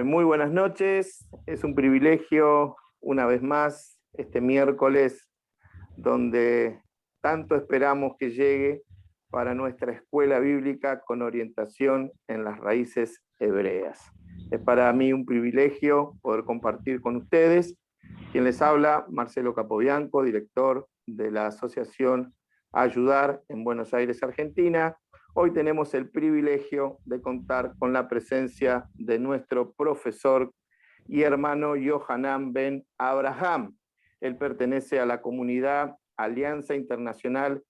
Muy buenas noches, es un privilegio una vez más este miércoles donde tanto esperamos que llegue para nuestra escuela bíblica con orientación en las raíces hebreas. Es para mí un privilegio poder compartir con ustedes. Quien les habla, Marcelo Capobianco, director de la Asociación Ayudar en Buenos Aires, Argentina. Hoy tenemos el privilegio de contar con la presencia de nuestro profesor y hermano Yohanan Ben Abraham. Él pertenece a la comunidad Alianza Internacional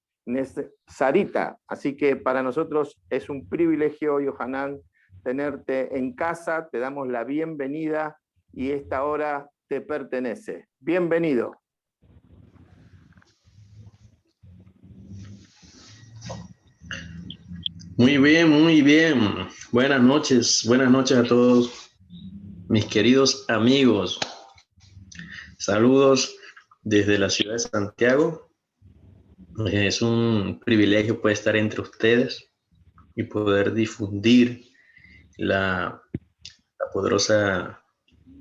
Sarita. Así que para nosotros es un privilegio, Yohanan, tenerte en casa. Te damos la bienvenida y esta hora te pertenece. Bienvenido. Muy bien, muy bien. Buenas noches a todos mis queridos amigos. Saludos desde la ciudad de Santiago. Es un privilegio poder estar entre ustedes y poder difundir la poderosa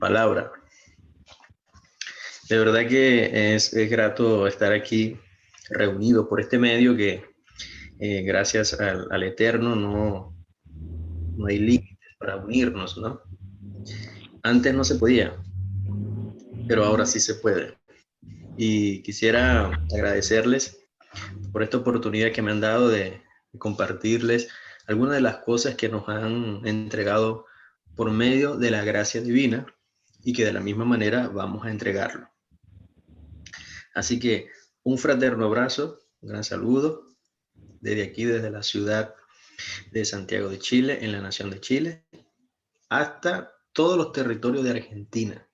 palabra. De verdad que es grato estar aquí reunido por este medio que gracias al Eterno no hay límites para unirnos, ¿no? Antes no se podía, pero ahora sí se puede. Y quisiera agradecerles por esta oportunidad que me han dado de compartirles algunas de las cosas que nos han entregado por medio de la gracia divina y que de la misma manera vamos a entregarlo. Así que un fraterno abrazo, un gran saludo desde aquí, desde la ciudad de Santiago de Chile, en la nación de Chile, hasta todos los territorios de Argentina.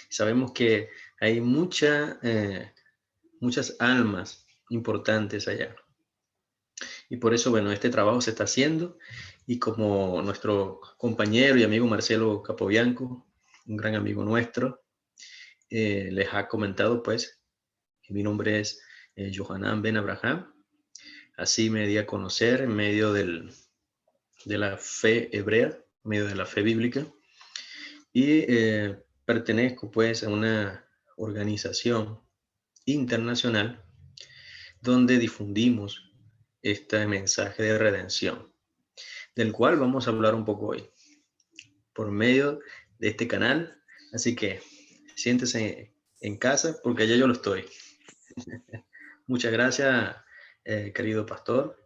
Sabemos que hay muchas almas importantes allá. Y por eso, bueno, este trabajo se está haciendo y como nuestro compañero y amigo Marcelo Capobianco, un gran amigo nuestro, les ha comentado, pues, que mi nombre es Yohanan Ben Abraham. Así me di a conocer en medio de la fe hebrea, en medio de la fe bíblica. Y pertenezco, pues, a una organización internacional donde difundimos este mensaje de redención, del cual vamos a hablar un poco hoy, por medio de este canal. Así que siéntese en casa, porque ya yo lo estoy. Muchas gracias, querido pastor,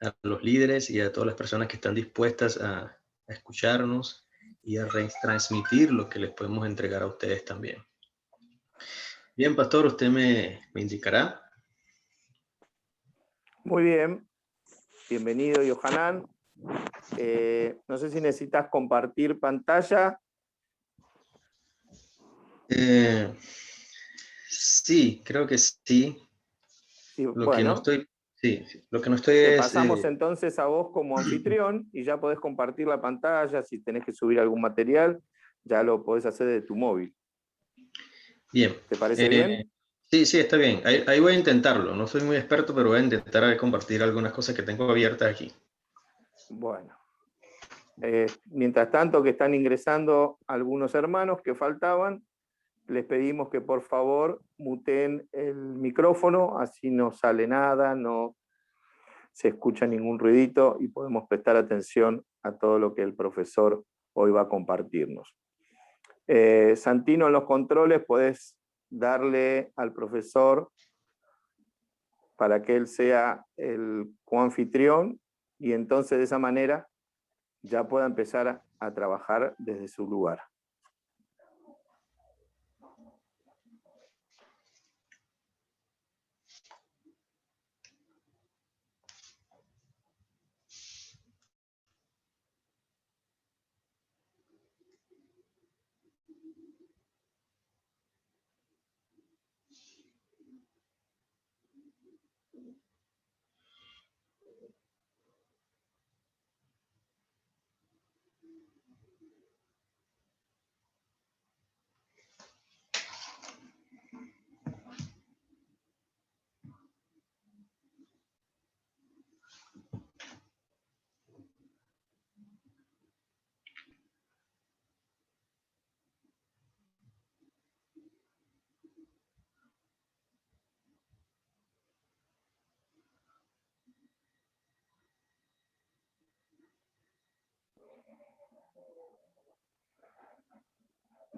a los líderes y a todas las personas que están dispuestas a escucharnos y a retransmitir lo que les podemos entregar a ustedes también. Bien, pastor, usted me indicará. Muy bien. Bienvenido, Yohanan. No sé si necesitas compartir pantalla. Sí, creo que sí. Sí, Lo que no bueno, estoy, sí, lo que no estoy te es, pasamos entonces a vos como anfitrión y ya podés compartir la pantalla. Si tenés que subir algún material, ya lo podés hacer de tu móvil. bien. ¿Te parece bien? Sí, sí, está bien. Ahí voy a intentarlo. No soy muy experto, pero voy a intentar compartir algunas cosas que tengo abiertas aquí. Bueno. Mientras tanto que están ingresando algunos hermanos que faltaban, les pedimos que por favor muteen el micrófono, así no sale nada, no se escucha ningún ruidito y podemos prestar atención a todo lo que el profesor hoy va a compartirnos. Santino, en los controles podés darle al profesor para que él sea el coanfitrión y entonces de esa manera ya pueda empezar a trabajar desde su lugar.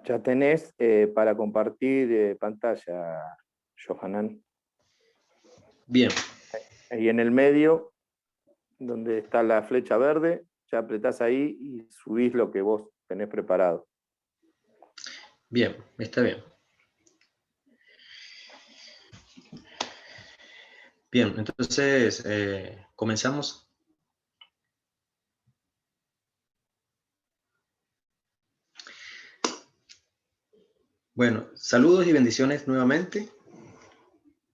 Ya tenés para compartir pantalla, Johanan. Bien, Ahí en el medio, donde está la flecha verde, ya apretás ahí y subís lo que vos tenés preparado. bien, está bien. Bien, entonces comenzamos. Bueno, saludos y bendiciones nuevamente,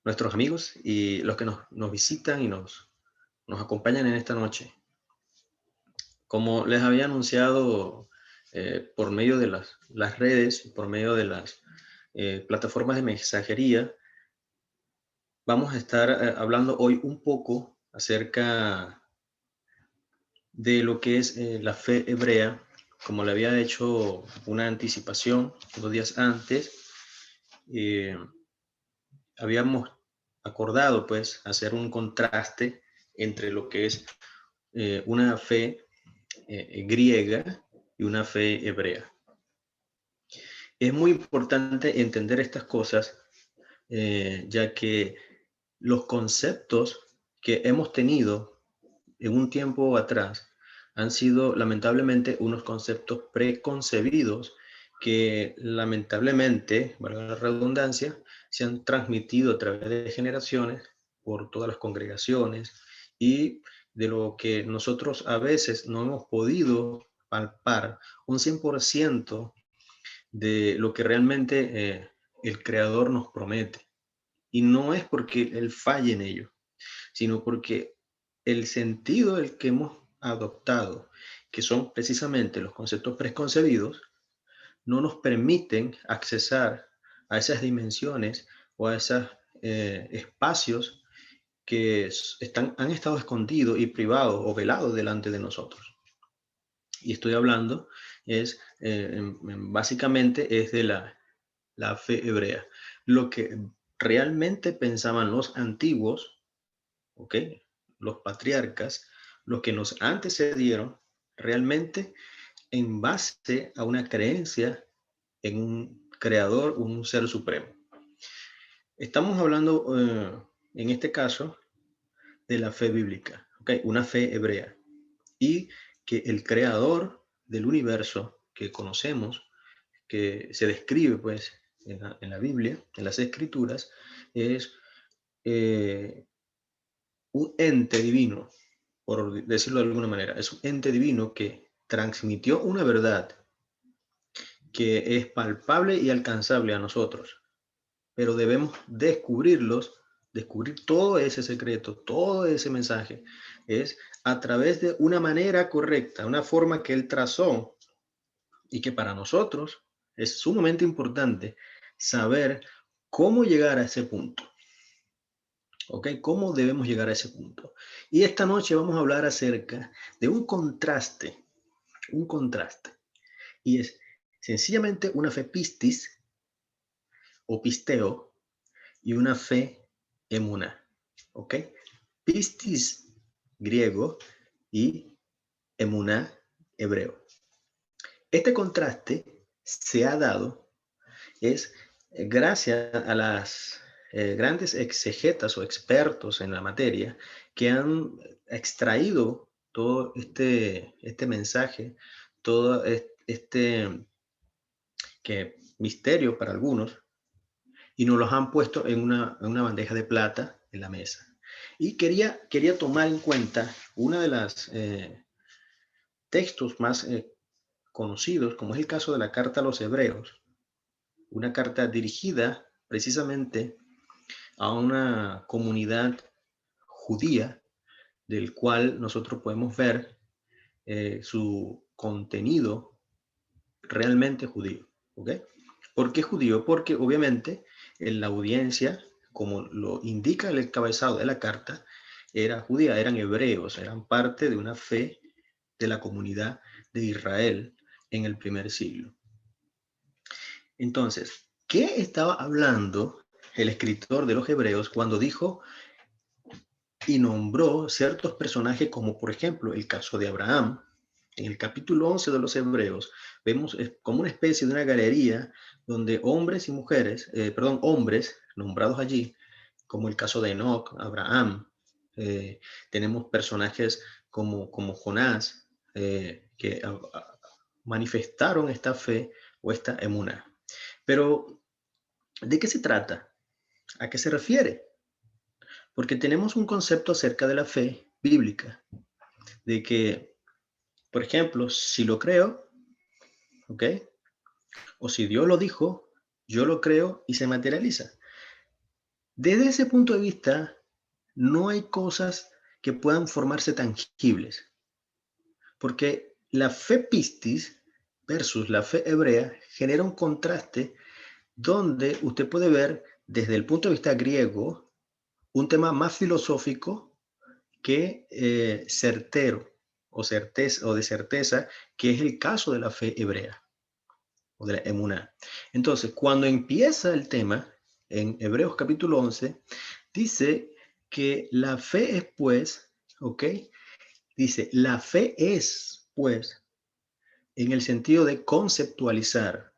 nuestros amigos y los que nos visitan y nos acompañan en esta noche. Como les había anunciado por medio de las redes, por medio de las plataformas de mensajería, vamos a estar hablando hoy un poco acerca de lo que es la fe hebrea. Como le había hecho una anticipación 2 días antes, habíamos acordado pues hacer un contraste entre lo que es una fe griega y una fe hebrea. Es muy importante entender estas cosas, ya que los conceptos que hemos tenido en un tiempo atrás han sido lamentablemente unos conceptos preconcebidos que lamentablemente, valga la redundancia, se han transmitido a través de generaciones por todas las congregaciones y de lo que nosotros a veces no hemos podido palpar un 100% de lo que realmente el Creador nos promete. Y no es porque Él falle en ello, sino porque el sentido del que hemos adoptado, que son precisamente los conceptos preconcebidos, no nos permiten accesar a esas dimensiones o a esos espacios que han estado escondidos y privados o velados delante de nosotros. Y estoy hablando, básicamente es de la fe hebrea. Lo que realmente pensaban los antiguos, ¿ok? Los patriarcas, los que nos antecedieron, realmente en base a una creencia en un creador, un ser supremo. Estamos hablando, en este caso, de la fe bíblica, ¿ok? Una fe hebrea. Y que el creador del universo que conocemos, que se describe pues en la Biblia, en las Escrituras, es un ente divino, por decirlo de alguna manera. Es un ente divino que transmitió una verdad que es palpable y alcanzable a nosotros, pero debemos descubrir todo ese secreto, todo ese mensaje, es a través de una manera correcta, una forma que él trazó y que para nosotros es sumamente importante saber cómo llegar a ese punto. ¿Ok? ¿Cómo debemos llegar a ese punto? Y esta noche vamos a hablar acerca de un contraste, y es sencillamente una fe pistis o pisteo y una fe emuná, ¿ok? Pistis griego y emuná hebreo. Este contraste se ha dado es gracias a las grandes exegetas o expertos en la materia que han extraído todo este mensaje, todo este misterio para algunos, y nos los han puesto en una bandeja de plata en la mesa. Y quería tomar en cuenta una de las textos más conocidos, como es el caso de la carta a los Hebreos, una carta dirigida precisamente a una comunidad judía, del cual nosotros podemos ver su contenido realmente judío. ¿Ok? ¿Por qué judío? Porque obviamente en la audiencia, como lo indica el encabezado de la carta, era judía, eran hebreos, eran parte de una fe de la comunidad de Israel en el primer siglo. Entonces, ¿qué estaba hablando el escritor de los Hebreos cuando dijo y nombró ciertos personajes como por ejemplo el caso de Abraham, En el capítulo 11 de los Hebreos, vemos como una especie de una galería donde hombres y mujeres, hombres nombrados allí, como el caso de Enoc, Abraham, tenemos personajes como Jonás, que manifestaron esta fe o esta emuná. Pero, ¿de qué se trata? ¿A qué se refiere? Porque tenemos un concepto acerca de la fe bíblica, de que, por ejemplo, si lo creo, ¿ok? O si Dios lo dijo, yo lo creo y se materializa. Desde ese punto de vista, no hay cosas que puedan formarse tangibles, porque la fe pistis versus la fe hebrea genera un contraste donde usted puede ver desde el punto de vista griego un tema más filosófico que certero o de certeza, que es el caso de la fe hebrea o de la emuná. Entonces, cuando empieza el tema en Hebreos capítulo 11, dice que la fe es pues, ¿ok? Dice, la fe es pues, en el sentido de conceptualizar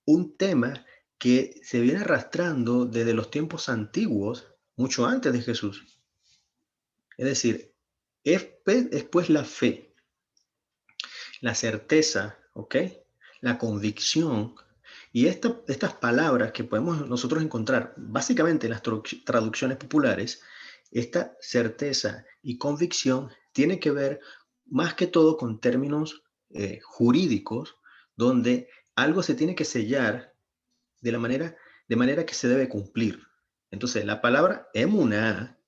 un tema que se viene arrastrando desde los tiempos antiguos, mucho antes de Jesús. Es decir, es pues la fe, la certeza, ¿ok? La convicción. Y estas palabras que podemos nosotros encontrar básicamente en las traducciones populares, esta certeza y convicción tiene que ver más que todo con términos jurídicos, donde algo se tiene que sellar de manera que se debe cumplir. Entonces, la palabra emuná,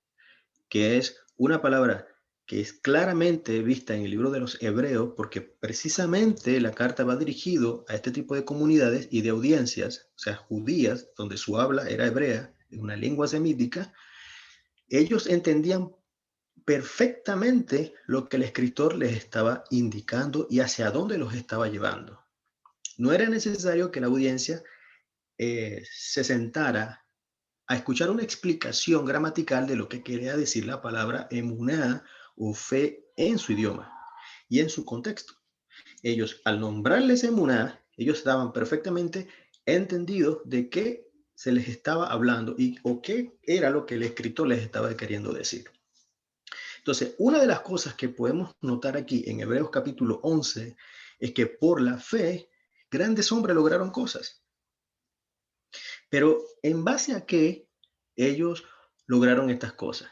que es una palabra que es claramente vista en el libro de los Hebreos, porque precisamente la carta va dirigido a este tipo de comunidades y de audiencias, o sea, judías, donde su habla era hebrea, una lengua semítica. Ellos entendían perfectamente lo que el escritor les estaba indicando y hacia dónde los estaba llevando. No era necesario que la audiencia se sentara a escuchar una explicación gramatical de lo que quería decir la palabra emuná o fe en su idioma y en su contexto. Ellos, al nombrarles emuná, ellos estaban perfectamente entendidos de qué se les estaba hablando o qué era lo que el escritor les estaba queriendo decir. Entonces, una de las cosas que podemos notar aquí en Hebreos capítulo 11 es que por la fe, grandes hombres lograron cosas. Pero ¿en base a qué ellos lograron estas cosas?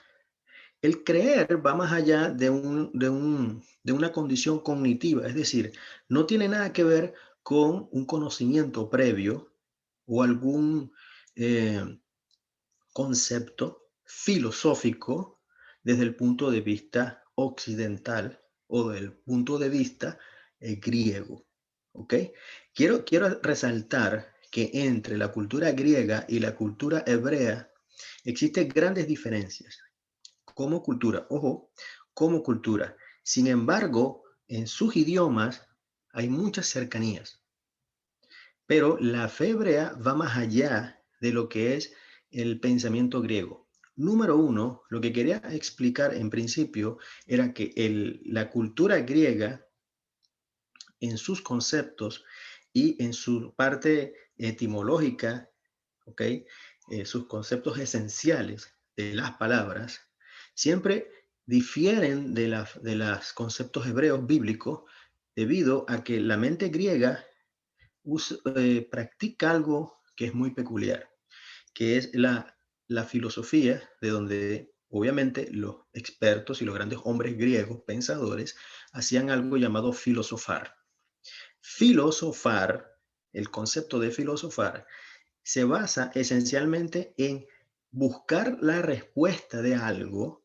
El creer va más allá de una condición cognitiva, es decir, no tiene nada que ver con un conocimiento previo o algún concepto filosófico desde el punto de vista occidental o del punto de vista griego. ¿Ok? Quiero resaltar que entre la cultura griega y la cultura hebrea existen grandes diferencias. Como cultura, ojo, como cultura. Sin embargo, en sus idiomas hay muchas cercanías. Pero la fe hebrea va más allá de lo que es el pensamiento griego. Número uno, lo que quería explicar en principio era que la cultura griega, en sus conceptos y en su parte etimológica, ¿okay? Sus conceptos esenciales de las palabras, siempre difieren de los conceptos hebreos bíblicos debido a que la mente griega practica algo que es muy peculiar, que es la filosofía, de donde obviamente los expertos y los grandes hombres griegos, pensadores, hacían algo llamado filosofar. Filosofar, el concepto de filosofar, se basa esencialmente en buscar la respuesta de algo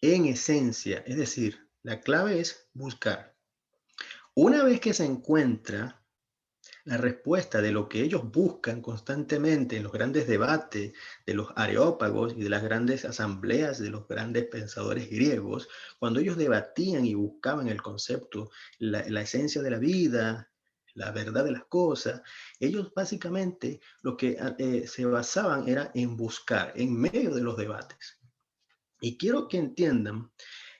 en esencia, es decir, la clave es buscar. Una vez que se encuentra la respuesta de lo que ellos buscan constantemente en los grandes debates de los areópagos y de las grandes asambleas de los grandes pensadores griegos, cuando ellos debatían y buscaban el concepto, la esencia de la vida, la verdad de las cosas, ellos básicamente lo que se basaban era en buscar en medio de los debates. Y quiero que entiendan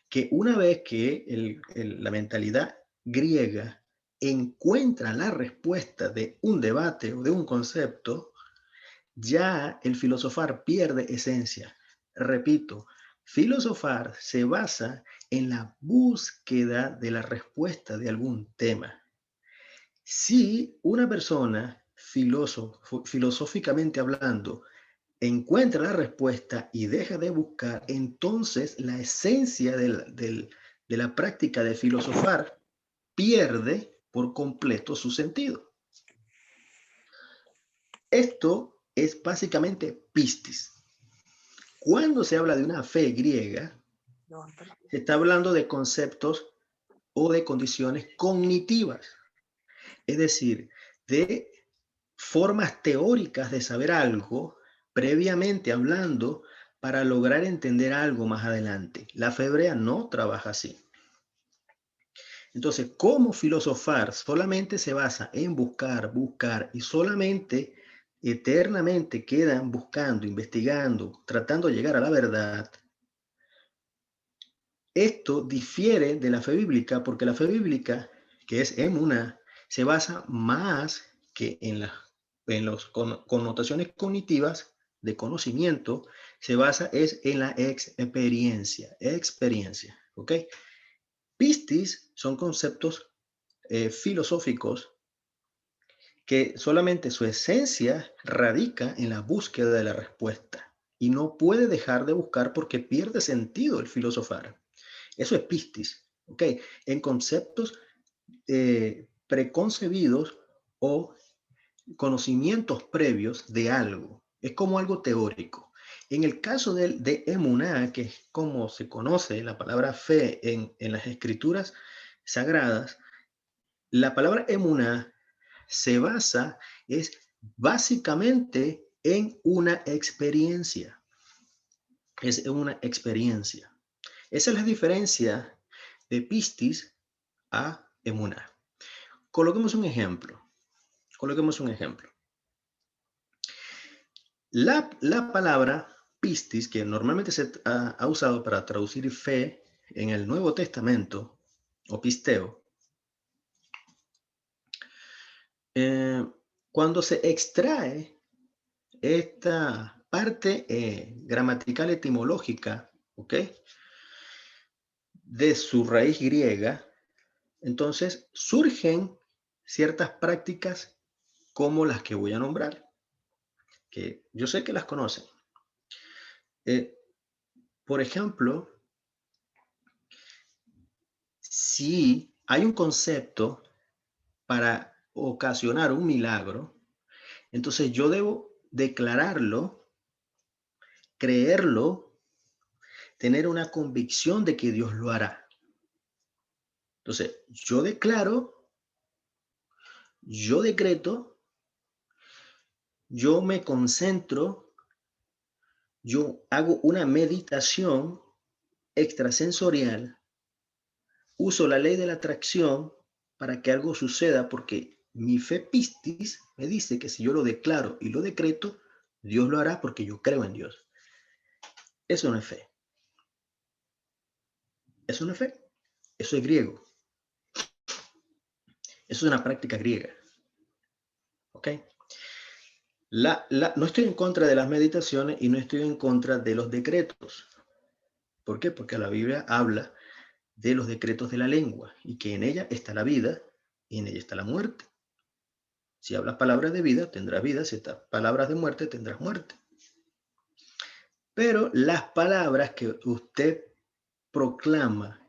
que una vez que la mentalidad griega encuentra la respuesta de un debate o de un concepto, ya el filosofar pierde esencia. Repito, filosofar se basa en la búsqueda de la respuesta de algún tema. Si una persona, filosóficamente hablando, encuentra la respuesta y deja de buscar, entonces la esencia de la práctica de filosofar pierde por completo su sentido. Esto es básicamente pistis. Cuando se habla de una fe griega, se está hablando de conceptos o de condiciones cognitivas, es decir, de formas teóricas de saber algo previamente hablando para lograr entender algo más adelante. La fe hebrea no trabaja así. Entonces, ¿cómo filosofar solamente se basa en buscar, buscar y solamente eternamente quedan buscando, investigando, tratando de llegar a la verdad? Esto difiere de la fe bíblica porque la fe bíblica, que es emuná, se basa más que en las connotaciones cognitivas de conocimiento, se basa es en la experiencia, ¿ok? Pistis son conceptos filosóficos que solamente su esencia radica en la búsqueda de la respuesta y no puede dejar de buscar porque pierde sentido el filosofar. Eso es pistis, ¿ok? En conceptos preconcebidos o conocimientos previos de algo. Es como algo teórico. En el caso de emuná, que es como se conoce la palabra fe en las escrituras sagradas, la palabra emuná se basa, es básicamente en una experiencia. Es una experiencia. Esa es la diferencia de pistis a emuná. Coloquemos un ejemplo. La palabra pistis, que normalmente se ha usado para traducir fe en el Nuevo Testamento, o pisteo, cuando se extrae esta parte gramatical etimológica, ¿ok?, de su raíz griega, entonces surgen ciertas prácticas como las que voy a nombrar, que yo sé que las conocen. Por ejemplo, si hay un concepto para ocasionar un milagro, entonces yo debo declararlo, creerlo, tener una convicción de que Dios lo hará. Entonces, yo declaro, yo decreto, yo me concentro, yo hago una meditación extrasensorial, uso la ley de la atracción para que algo suceda, porque mi fe pistis me dice que si yo lo declaro y lo decreto, Dios lo hará porque yo creo en Dios. Eso no es fe. Eso no es fe. Eso es griego. Eso es una práctica griega. ¿Ok? No estoy en contra de las meditaciones y no estoy en contra de los decretos. ¿Por qué? Porque la Biblia habla de los decretos de la lengua y que en ella está la vida y en ella está la muerte. Si hablas palabras de vida, tendrás vida. Si hablas palabras de muerte, tendrás muerte. Pero las palabras que usted proclama,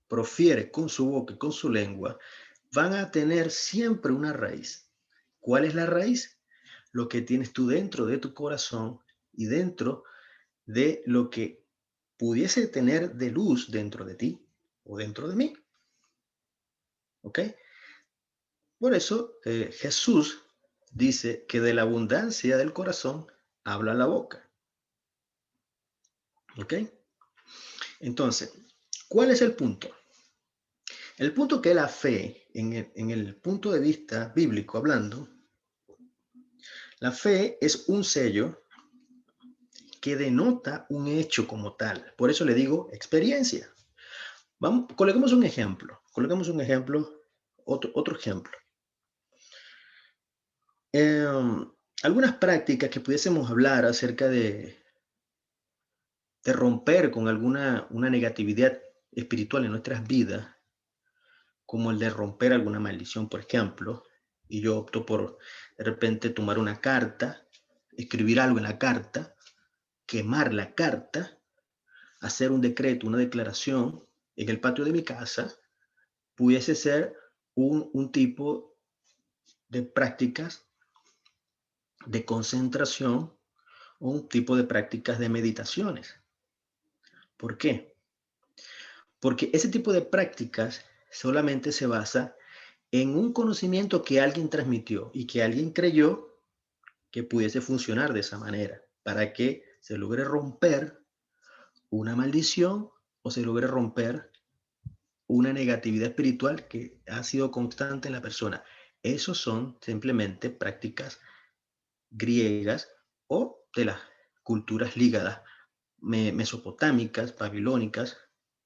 profiere con su boca y con su lengua, van a tener siempre una raíz. ¿Cuál es la raíz? Lo que tienes tú dentro de tu corazón y dentro de lo que pudiese tener de luz dentro de ti o dentro de mí. ¿Ok? Por eso Jesús dice que de la abundancia del corazón habla la boca. ¿Ok? Entonces, ¿cuál es el punto? El punto que la fe, en el punto de vista bíblico hablando, la fe es un sello que denota un hecho como tal. Por eso le digo experiencia. Coloquemos un ejemplo. Colocamos un ejemplo, otro ejemplo. Algunas prácticas que pudiésemos hablar acerca de romper con una negatividad espiritual en nuestras vidas, como el de romper alguna maldición, por ejemplo, y yo opto por de repente tomar una carta, escribir algo en la carta, quemar la carta, hacer un decreto, una declaración en el patio de mi casa, pudiese ser un tipo de prácticas de concentración o un tipo de prácticas de meditaciones. ¿Por qué? Porque ese tipo de prácticas solamente se basa en un conocimiento que alguien transmitió y que alguien creyó que pudiese funcionar de esa manera, para que se logre romper una maldición o se logre romper una negatividad espiritual que ha sido constante en la persona. Esos son simplemente prácticas griegas o de las culturas ligadas mesopotámicas, babilónicas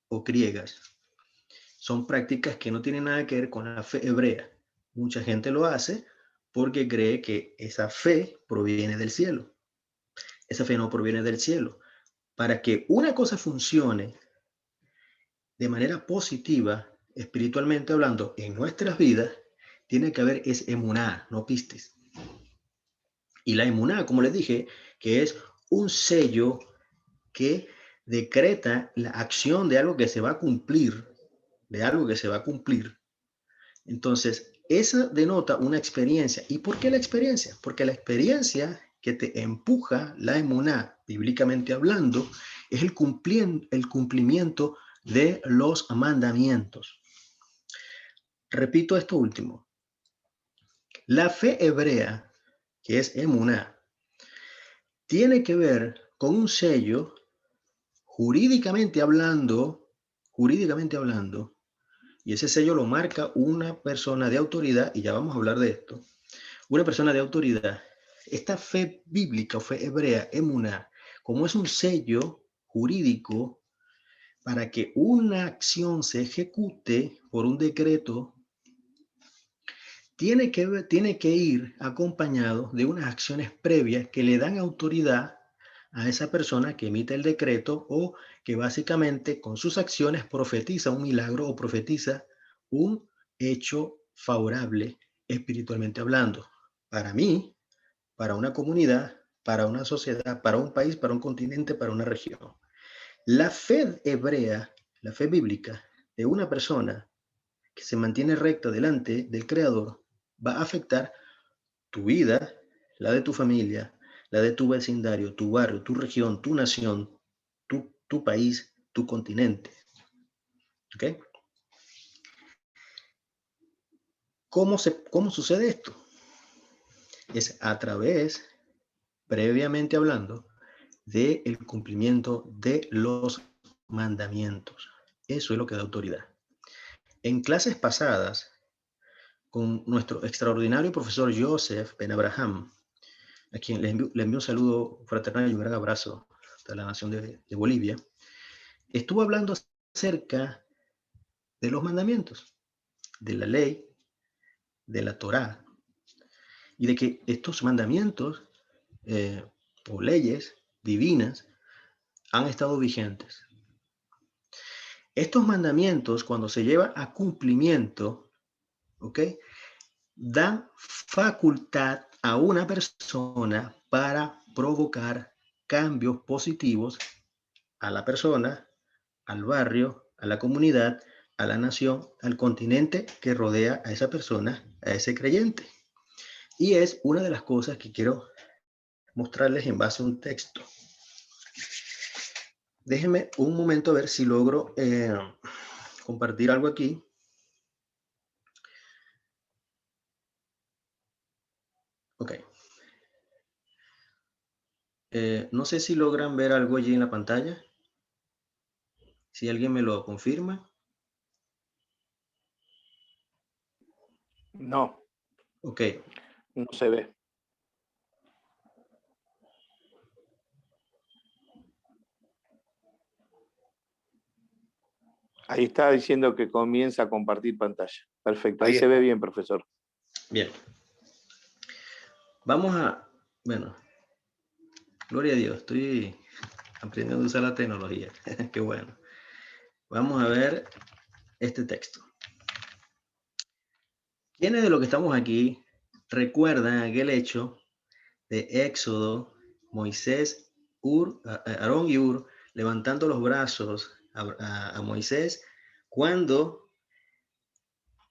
o griegas. Son prácticas que no tienen nada que ver con la fe hebrea. Mucha gente lo hace porque cree que esa fe proviene del cielo. Esa fe no proviene del cielo. Para que una cosa funcione de manera positiva, espiritualmente hablando, en nuestras vidas, tiene que haber es emuná, no pistis. Y la emuná, como les dije, que es un sello que decreta la acción de algo que se va a cumplir, de algo que se va a cumplir. Entonces, esa denota una experiencia. ¿Y por qué la experiencia? Porque la experiencia que te empuja la emuná, bíblicamente hablando, es el cumplimiento de los mandamientos. Repito esto último. La fe hebrea, que es emuná, tiene que ver con un sello jurídicamente hablando, y ese sello lo marca una persona de autoridad, y ya vamos a hablar de esto, una persona de autoridad. Esta fe bíblica o fe hebrea, emuná, como es un sello jurídico para que una acción se ejecute por un decreto, tiene que ir acompañado de unas acciones previas que le dan autoridad a esa persona que emite el decreto o que básicamente con sus acciones profetiza un milagro o profetiza un hecho favorable espiritualmente hablando. Para mí, para una comunidad, para una sociedad, para un país, para un continente, para una región. La fe hebrea, la fe bíblica de una persona que se mantiene recta delante del Creador va a afectar tu vida, la de tu familia, la de tu vecindario, tu barrio, tu región, tu nación, tu país, tu continente. ¿Ok? ¿Cómo sucede esto? Es a través, previamente hablando, del cumplimiento de los mandamientos. Eso es lo que da autoridad. En clases pasadas, con nuestro extraordinario profesor Joseph Ben Abraham, a quien le envío un saludo fraternal y un gran abrazo de la nación de Bolivia, estuvo hablando acerca de los mandamientos, de la ley, de la Torá, y de que estos mandamientos o leyes divinas han estado vigentes. Estos mandamientos, cuando se llevan a cumplimiento, ¿ok?, dan facultad a una persona para provocar cambios positivos a la persona, al barrio, a la comunidad, a la nación, al continente que rodea a esa persona, a ese creyente. Y es una de las cosas que quiero mostrarles en base a un texto. Déjenme un momento a ver si logro compartir algo aquí. Ok. No sé si logran ver algo allí en la pantalla. Si alguien me lo confirma. No. Ok. No se ve. Ahí está diciendo que comienza a compartir pantalla. Perfecto, ahí se ve bien, profesor. Bien. Vamos a, bueno, gloria a Dios, estoy aprendiendo a usar la tecnología. Qué bueno. Vamos a ver este texto. ¿Quiénes de los que estamos aquí recuerdan aquel hecho de Éxodo, Moisés, Aarón y Ur levantando los brazos a Moisés cuando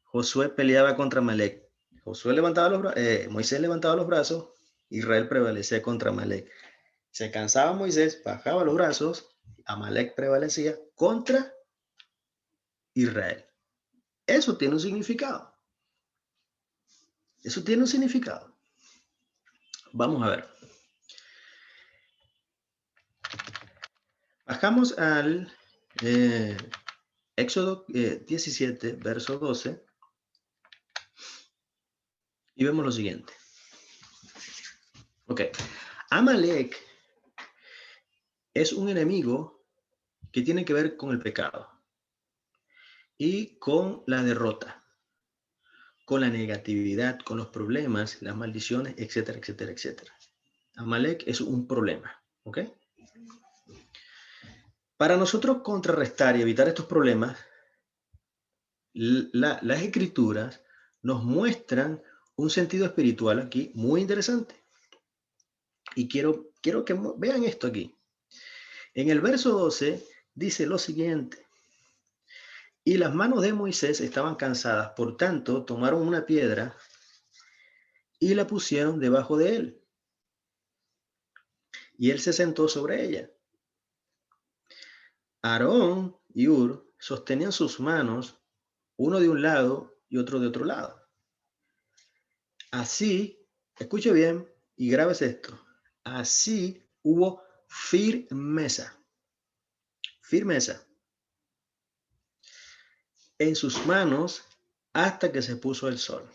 Josué peleaba contra Amalek? Moisés levantaba los brazos, Israel prevalecía contra Amalek. Se cansaba Moisés, bajaba los brazos, Amalek prevalecía contra Israel. Eso tiene un significado. Eso tiene un significado. Vamos a ver. Bajamos al Éxodo 17, verso 12, y vemos lo siguiente. Ok. Amalek es un enemigo que tiene que ver con el pecado y con la derrota, con la negatividad, con los problemas, las maldiciones, etcétera, etcétera, etcétera. Amalek es un problema, ¿ok? Para nosotros contrarrestar y evitar estos problemas, las escrituras nos muestran un sentido espiritual aquí muy interesante. Y quiero que vean esto aquí. En el verso 12 dice lo siguiente. Y las manos de Moisés estaban cansadas, por tanto tomaron una piedra y la pusieron debajo de él. Y él se sentó sobre ella. Aarón y Ur sostenían sus manos, uno de un lado y otro de otro lado. Así, escuche bien y grábese esto. Así hubo firmeza. Firmeza en sus manos hasta que se puso el sol.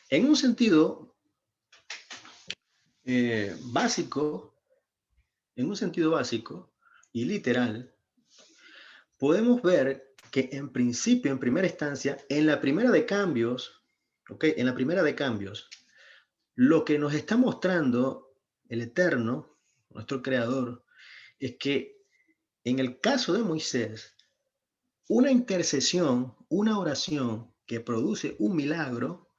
En un sentido básico y literal, podemos ver que en principio, en primera instancia, en la primera de cambios, lo que nos está mostrando el Eterno, nuestro Creador, es que en el caso de Moisés, una intercesión, una oración que produce un milagro,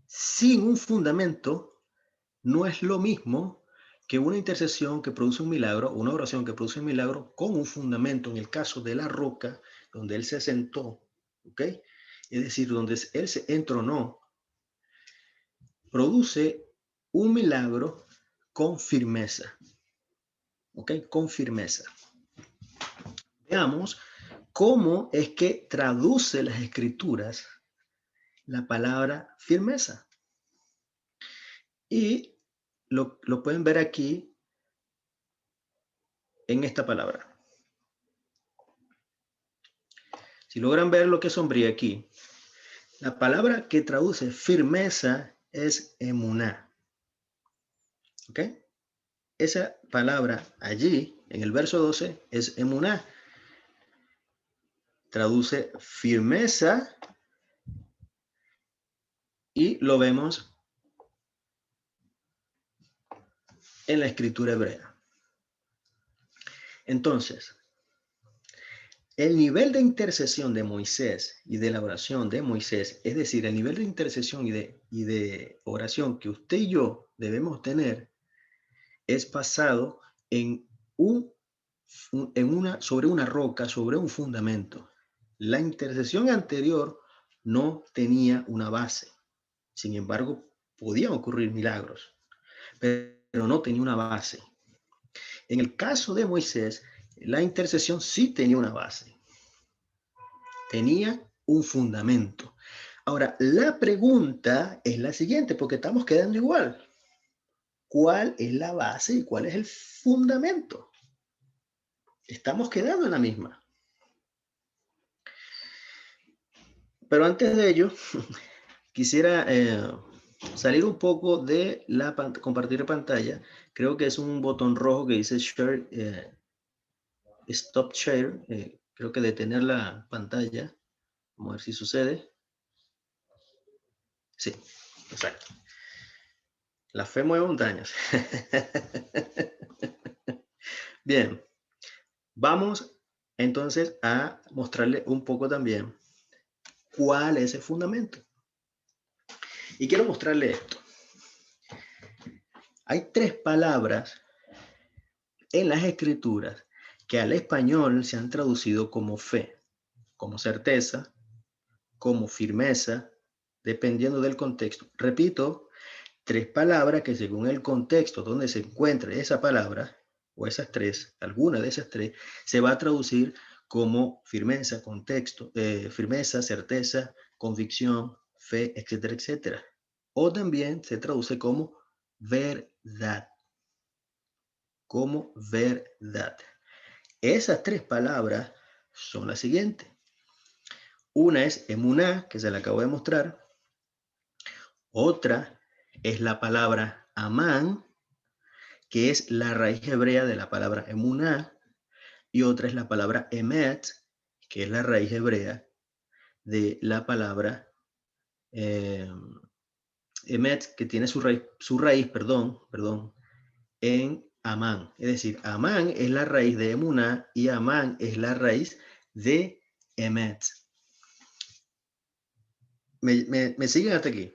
sin un fundamento, no es lo mismo que una intercesión que produce un milagro, una oración que produce un milagro con un fundamento. En el caso de la roca, donde él se sentó, ¿ok? Es decir, donde él se entronó, produce un milagro con firmeza, ¿ok? Con firmeza. Veamos cómo es que traduce las escrituras la palabra firmeza. Y lo pueden ver aquí en esta palabra. Si logran ver lo que sombría aquí, la palabra que traduce firmeza es emuná. ¿Ok? Esa palabra allí, en el verso 12, es emuná. Traduce firmeza y lo vemos en la escritura hebrea. Entonces, el nivel de intercesión de Moisés y de la oración de Moisés, es decir, el nivel de intercesión y de oración que usted y yo debemos tener, es basado sobre una roca, sobre un fundamento. La intercesión anterior no tenía una base. Sin embargo, podían ocurrir milagros, pero no tenía una base. En el caso de Moisés, la intercesión sí tenía una base. Tenía un fundamento. Ahora, la pregunta es la siguiente, porque estamos quedando igual. ¿Cuál es la base y cuál es el fundamento? Estamos quedando en la misma. Pero antes de ello, quisiera salir un poco de compartir pantalla. Creo que es un botón rojo que dice Share stop share, creo que detener la pantalla. Vamos a ver si sucede. Sí, exacto. La fe mueve montañas. Bien, vamos entonces a mostrarle un poco también cuál es el fundamento. Y quiero mostrarle esto. Hay 3 palabras en las escrituras que al español se han traducido como fe, como certeza, como firmeza, dependiendo del contexto. Repito, 3 palabras que según el contexto donde se encuentre esa palabra, o esas 3, alguna de esas 3, se va a traducir como firmeza, contexto, firmeza, certeza, convicción, fe, etcétera, etcétera. O también se traduce como verdad. Como verdad. Esas 3 palabras son las siguientes. Una es emuná, que se la acabo de mostrar. Otra es la palabra amán, que es la raíz hebrea de la palabra emuná. Y otra es la palabra emet, que es la raíz hebrea de la palabra emet, que tiene su raíz, en amán. Es decir, amán es la raíz de emuná y amán es la raíz de emet. ¿Me siguen hasta aquí?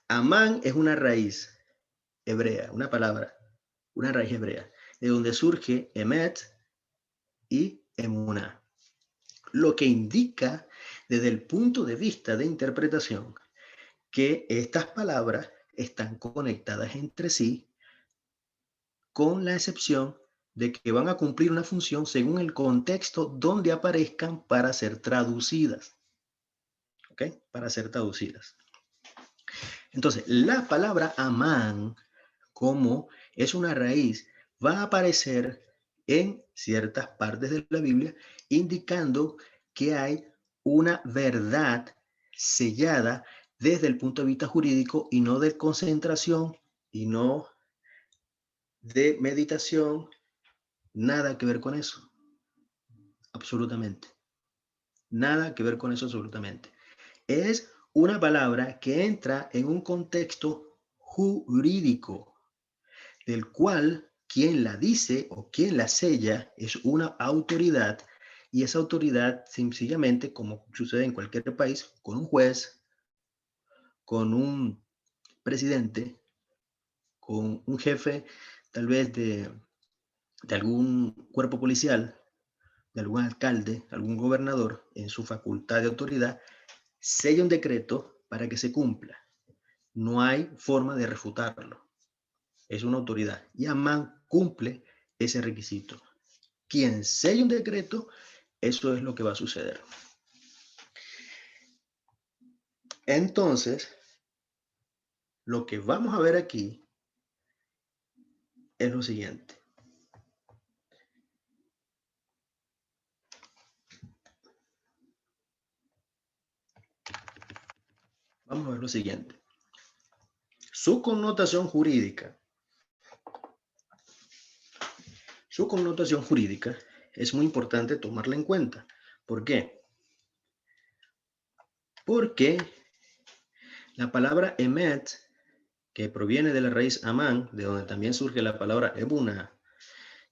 Amán es una raíz hebrea, una palabra, una raíz hebrea, de donde surge emet y emuná. Lo que indica desde el punto de vista de interpretación que estas palabras están conectadas entre sí, con la excepción de que van a cumplir una función según el contexto donde aparezcan para ser traducidas. ¿Ok? Para ser traducidas. Entonces, la palabra amán, como es una raíz, va a aparecer en ciertas partes de la Biblia, indicando que hay una verdad sellada desde el punto de vista jurídico y no de concentración y no de meditación, nada que ver con eso, absolutamente. Nada que ver con eso, absolutamente. Es una palabra que entra en un contexto jurídico, del cual quien la dice o quien la sella es una autoridad, y esa autoridad sencillamente, como sucede en cualquier país, con un juez, con un presidente, con un jefe tal vez de algún cuerpo policial, de algún alcalde, algún gobernador, en su facultad de autoridad, sella un decreto para que se cumpla. No hay forma de refutarlo. Es una autoridad. Y Amán cumple ese requisito. Quien sella un decreto, eso es lo que va a suceder. Entonces, lo que vamos a ver aquí es lo siguiente. Vamos a ver lo siguiente. Su connotación jurídica. Su connotación jurídica es muy importante tomarla en cuenta. ¿Por qué? Porque la palabra emet, que proviene de la raíz amán, de donde también surge la palabra ebuna,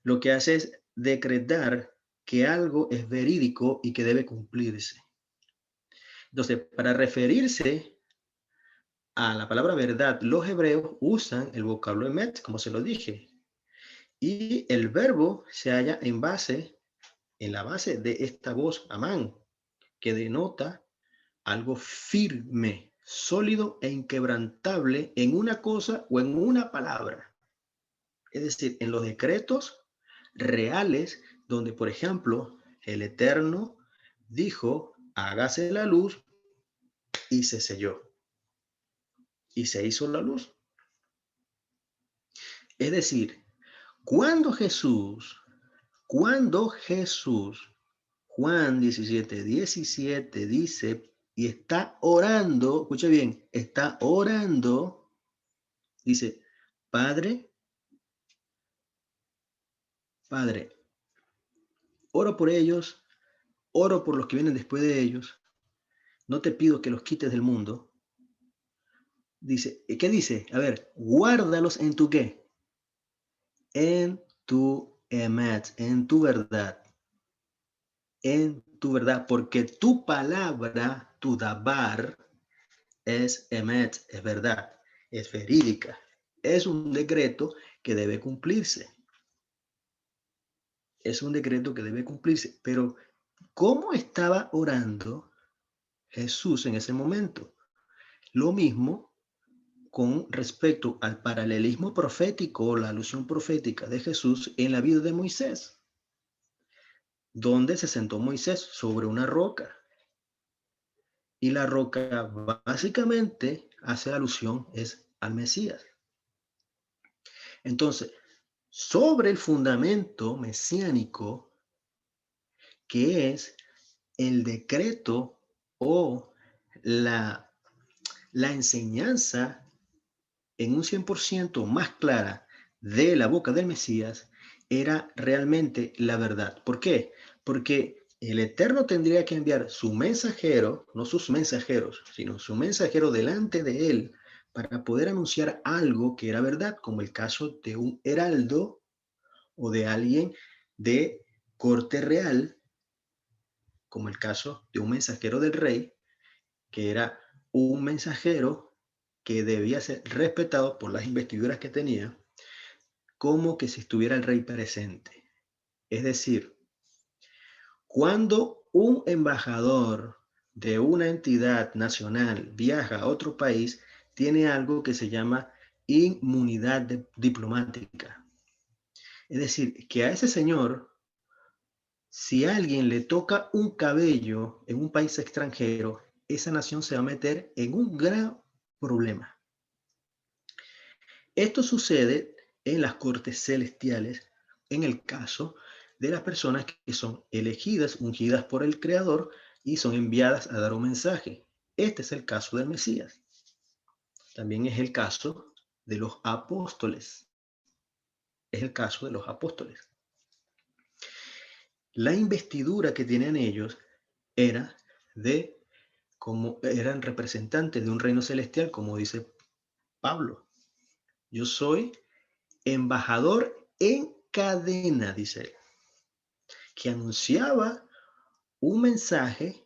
lo que hace es decretar que algo es verídico y que debe cumplirse. Entonces, para referirse a la palabra verdad, los hebreos usan el vocablo emet, como se lo dije, y el verbo se halla en la base de esta voz amán, que denota algo firme, sólido e inquebrantable en una cosa o en una palabra. Es decir, en los decretos reales, donde, por ejemplo, el Eterno dijo, hágase la luz, y se selló. Y se hizo la luz. Es decir, cuando Jesús, Juan 17:17 dice, y está orando, escucha bien, está orando, dice, Padre, oro por ellos, oro por los que vienen después de ellos, no te pido que los quites del mundo. Dice, ¿qué dice? A ver, guárdalos en tu ¿qué? En tu emet, en tu verdad. En tu verdad, porque tu palabra, tu dabar, es emet, es verdad, es verídica. Es un decreto que debe cumplirse. Es un decreto que debe cumplirse. Pero, ¿cómo estaba orando Jesús en ese momento? Lo mismo con respecto al paralelismo profético o la alusión profética de Jesús en la vida de Moisés, donde se sentó Moisés sobre una roca. Y la roca básicamente hace alusión es al Mesías. Entonces, sobre el fundamento mesiánico, que es el decreto o la enseñanza en un 100% más clara de la boca del Mesías, era realmente la verdad. ¿Por qué? Porque el Eterno tendría que enviar su mensajero, no sus mensajeros, sino su mensajero delante de él para poder anunciar algo que era verdad, como el caso de un heraldo o de alguien de corte real, como el caso de un mensajero del rey, que era un mensajero que debía ser respetado por las investiduras que tenía, como que si estuviera el rey presente. Es decir, cuando un embajador de una entidad nacional viaja a otro país, tiene algo que se llama inmunidad diplomática. Es decir, que a ese señor, si a alguien le toca un cabello en un país extranjero, esa nación se va a meter en un gran problema. Esto sucede en las cortes celestiales, en el caso de las personas que son elegidas, ungidas por el Creador y son enviadas a dar un mensaje. Este es el caso del Mesías. También es el caso de los apóstoles. Es el caso de los apóstoles. La investidura que tienen ellos era de como eran representantes de un reino celestial, como dice Pablo. Yo soy embajador en cadena, dice él, que anunciaba un mensaje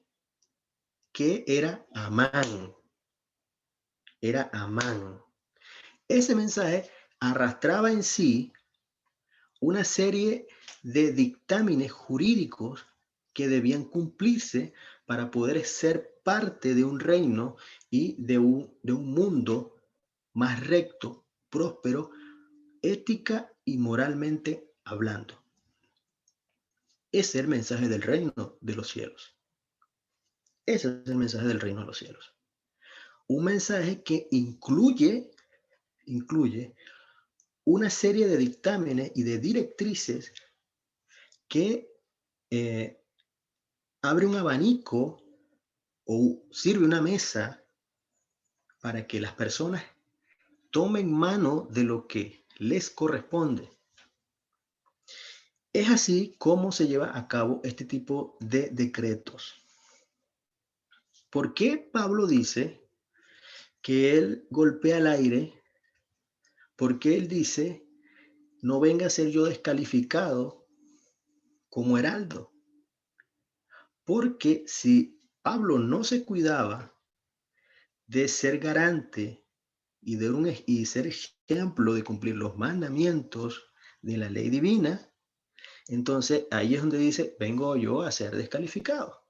que era Amán. Era Amán. Ese mensaje arrastraba en sí una serie de dictámenes jurídicos que debían cumplirse para poder ser parte de un reino y de un mundo más recto, próspero, ética y moralmente hablando. Ese es el mensaje del reino de los cielos. Ese es el mensaje del reino de los cielos. Un mensaje que incluye una serie de dictámenes y de directrices que abre un abanico o sirve una mesa para que las personas tomen mano de lo que les corresponde. Es así como se lleva a cabo este tipo de decretos. ¿Por qué Pablo dice que él golpea el aire? ¿Por qué él dice, no venga a ser yo descalificado como heraldo? Porque si Pablo no se cuidaba de ser garante y ser ejemplo de cumplir los mandamientos de la ley divina, entonces ahí es donde dice, vengo yo a ser descalificado.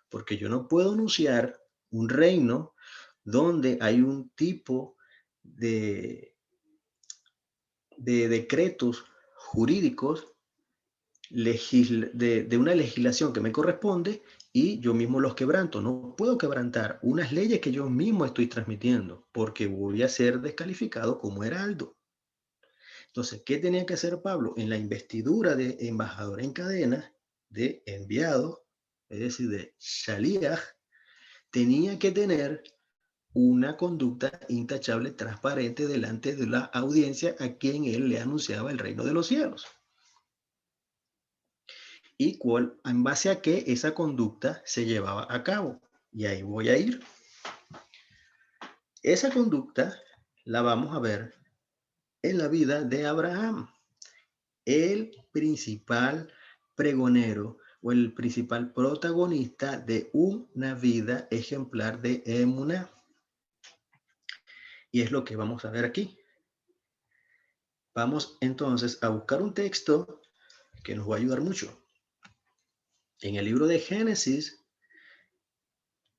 Porque yo no puedo anunciar un reino donde hay un tipo de decretos jurídicos de una legislación que me corresponde y yo mismo los quebranto. No puedo quebrantar unas leyes que yo mismo estoy transmitiendo porque voy a ser descalificado como heraldo. Entonces, ¿qué tenía que hacer Pablo? En la investidura de embajador en cadena, de enviado, es decir, de shaliach, tenía que tener una conducta intachable, transparente delante de la audiencia a quien él le anunciaba el reino de los cielos. y en base a qué esa conducta se llevaba a cabo. Y ahí voy a ir. Esa conducta la vamos a ver en la vida de Abraham, el principal pregonero o el principal protagonista de una vida ejemplar de emuná. Y es lo que vamos a ver aquí. Vamos entonces a buscar un texto que nos va a ayudar mucho. En el libro de Génesis,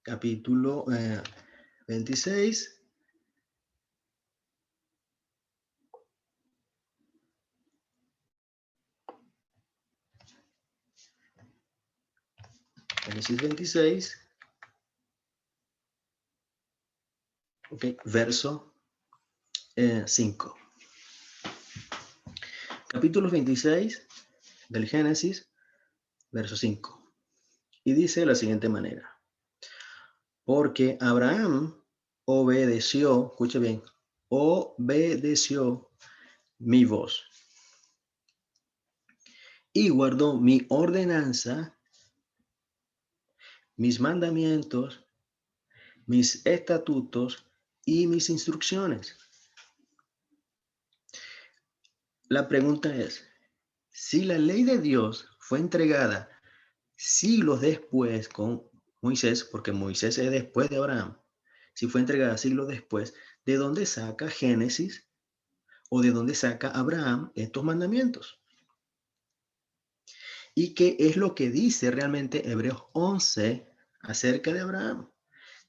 capítulo 26. Génesis 26. Ok, verso 5. Capítulo 26 del Génesis, verso 5. Y dice de la siguiente manera. Porque Abraham obedeció, escuche bien, obedeció mi voz y guardó mi ordenanza, mis mandamientos, mis estatutos y mis instrucciones. La pregunta es, si la ley de Dios fue entregada siglos después con Moisés, porque Moisés es después de Abraham, si fue entregada siglos después, ¿de dónde saca Génesis o de dónde saca Abraham estos mandamientos? ¿Y qué es lo que dice realmente Hebreos 11 acerca de Abraham?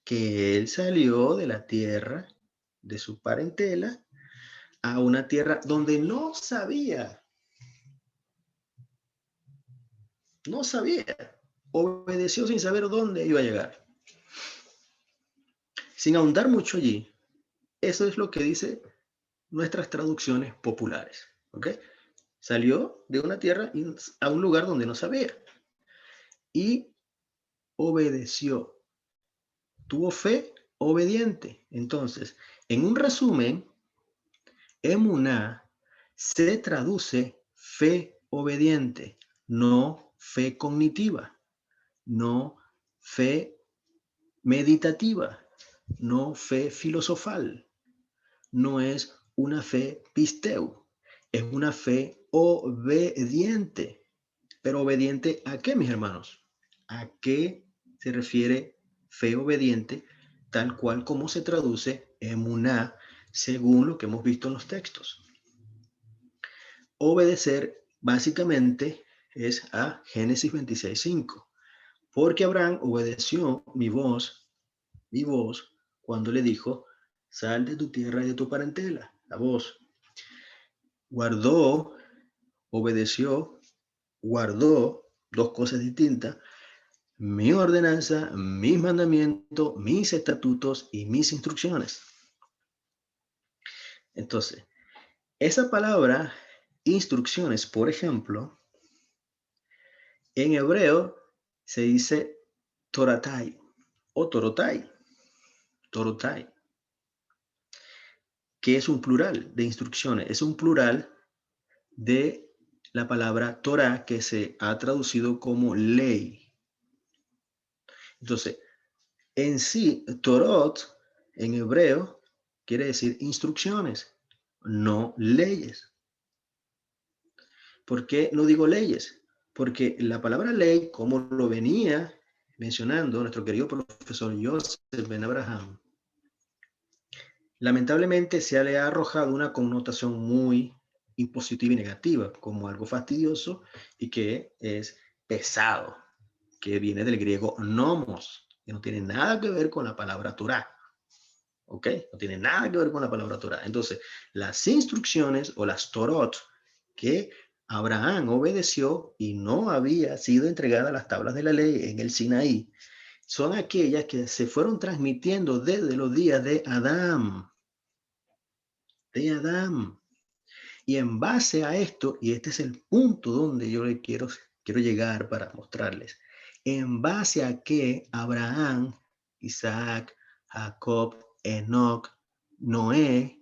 Que él salió de la tierra de su parentela a una tierra donde no sabía, obedeció sin saber dónde iba a llegar. Sin ahondar mucho allí, eso es lo que dice nuestras traducciones populares. ¿Ok? Salió de una tierra a un lugar donde no sabía y obedeció. Tuvo fe obediente. Entonces, en un resumen, emuná se traduce fe obediente, no fe cognitiva, no fe meditativa, no fe filosofal, no es una fe pisteu, es una fe obediente. Pero obediente ¿a qué, mis hermanos? ¿A qué se refiere fe obediente? Tal cual como se traduce emuná, según lo que hemos visto en los textos. Obedecer básicamente es a Génesis 26:5. Porque Abraham obedeció mi voz, cuando le dijo, sal de tu tierra y de tu parentela, la voz. Obedeció, guardó, dos cosas distintas, mi ordenanza, mis mandamientos, mis estatutos y mis instrucciones. Entonces, esa palabra, instrucciones, por ejemplo, en hebreo se dice toratai o torotai, que es un plural de instrucciones, es un plural de la palabra Torah que se ha traducido como ley. Entonces, en sí, Torot en hebreo quiere decir instrucciones, no leyes. ¿Por qué no digo leyes? Porque la palabra ley, como lo venía mencionando nuestro querido profesor Joseph Ben Abraham, lamentablemente se le ha arrojado una connotación muy impositiva y negativa, como algo fastidioso y que es pesado, que viene del griego nomos, que no tiene nada que ver con la palabra Torah. ¿Ok? No tiene nada que ver con la palabra Torah. Entonces, las instrucciones o las Torot que Abraham obedeció y no había sido entregadas las tablas de la ley en el Sinaí, son aquellas que se fueron transmitiendo desde los días de Adán. Y en base a esto, y este es el punto donde yo le quiero llegar para mostrarles, en base a que Abraham, Isaac, Jacob, Enoc, Noé,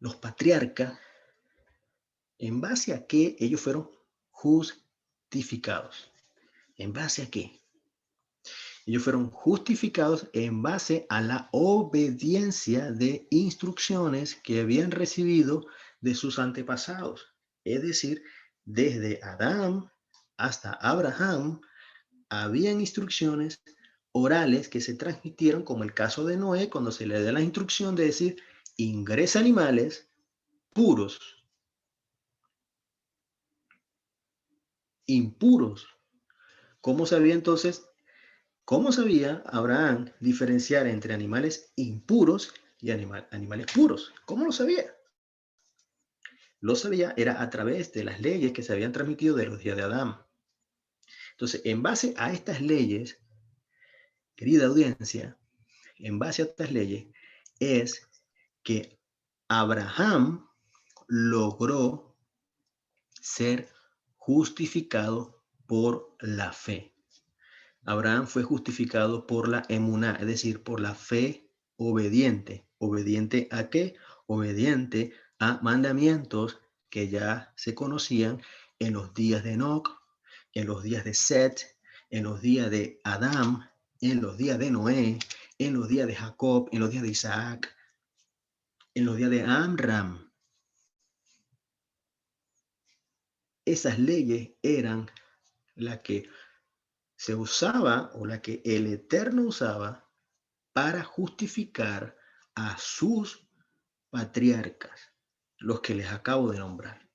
los patriarcas, ¿En base a qué ellos fueron justificados? ¿En base a qué? Ellos fueron justificados en base a la obediencia de instrucciones que habían recibido de sus antepasados. Es decir, desde Adán hasta Abraham, habían instrucciones orales que se transmitieron, como el caso de Noé, cuando se le da la instrucción de decir, ingresa animales puros, impuros. ¿Cómo sabía entonces? ¿Cómo sabía Abraham diferenciar entre animales impuros y animales puros? ¿Cómo lo sabía? Lo sabía era a través de las leyes que se habían transmitido de los días de Adán. Entonces, en base a estas leyes, querida audiencia, en base a estas leyes, es que Abraham logró ser justificado por la fe. Abraham fue justificado por la emuná, es decir, por la fe obediente. ¿Obediente a qué? Obediente a mandamientos que ya se conocían en los días de Enoc, en los días de Set, en los días de Adán, en los días de Noé, en los días de Jacob, en los días de Isaac, en los días de Amram. Esas leyes eran las que se usaba o la que el Eterno usaba para justificar a sus patriarcas, los que les acabo de nombrar.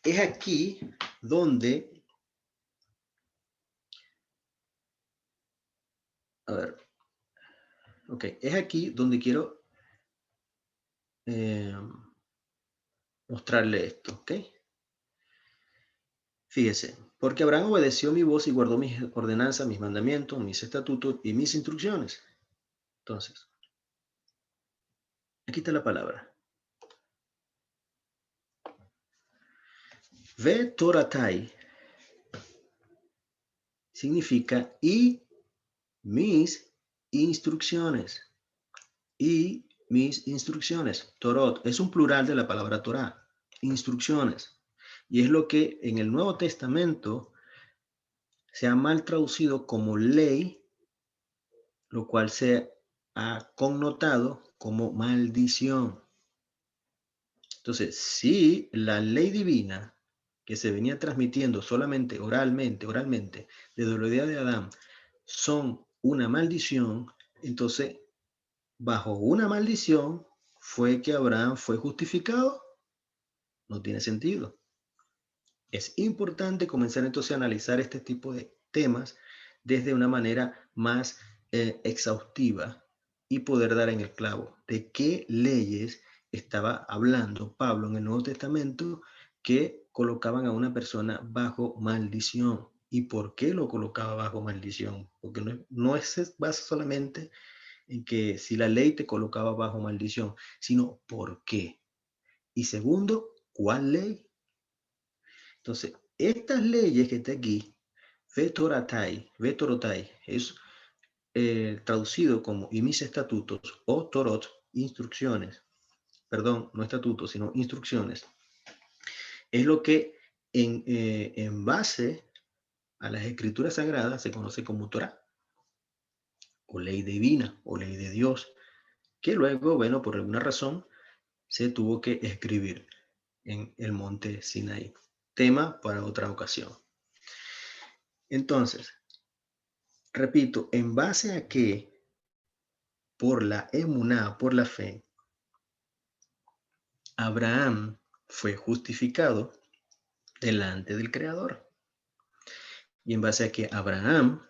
Es aquí donde, a ver, ok, es aquí donde quiero mostrarle esto, ok. Fíjese, porque Abraham obedeció mi voz y guardó mis ordenanzas, mis mandamientos, mis estatutos y mis instrucciones. Entonces, aquí está la palabra. Ve Toratai significa y mis instrucciones. Y mis instrucciones. Torot es un plural de la palabra Torah. Instrucciones. Y es lo que en el Nuevo Testamento se ha mal traducido como ley, lo cual se ha connotado como maldición. Entonces, si la ley divina que se venía transmitiendo solamente oralmente, desde los días de Adán, son una maldición, entonces, bajo una maldición, ¿fue que Abraham fue justificado? No tiene sentido. Es importante comenzar entonces a analizar este tipo de temas desde una manera más exhaustiva y poder dar en el clavo de qué leyes estaba hablando Pablo en el Nuevo Testamento que colocaban a una persona bajo maldición. ¿Y por qué lo colocaba bajo maldición? Porque no se basa solamente en que si la ley te colocaba bajo maldición, sino por qué. Y segundo, ¿cuál ley? Entonces, estas leyes que está aquí, vetorotai, es traducido como y mis estatutos o torot, instrucciones, perdón, no estatutos, sino instrucciones, es lo que en base a las escrituras sagradas se conoce como Torah, o ley divina, o ley de Dios, que luego, bueno, por alguna razón, se tuvo que escribir en el monte Sinaí. Tema para otra ocasión. Entonces, repito, ¿en base a qué? Por la emuná, por la fe, Abraham fue justificado delante del Creador. Y en base a que Abraham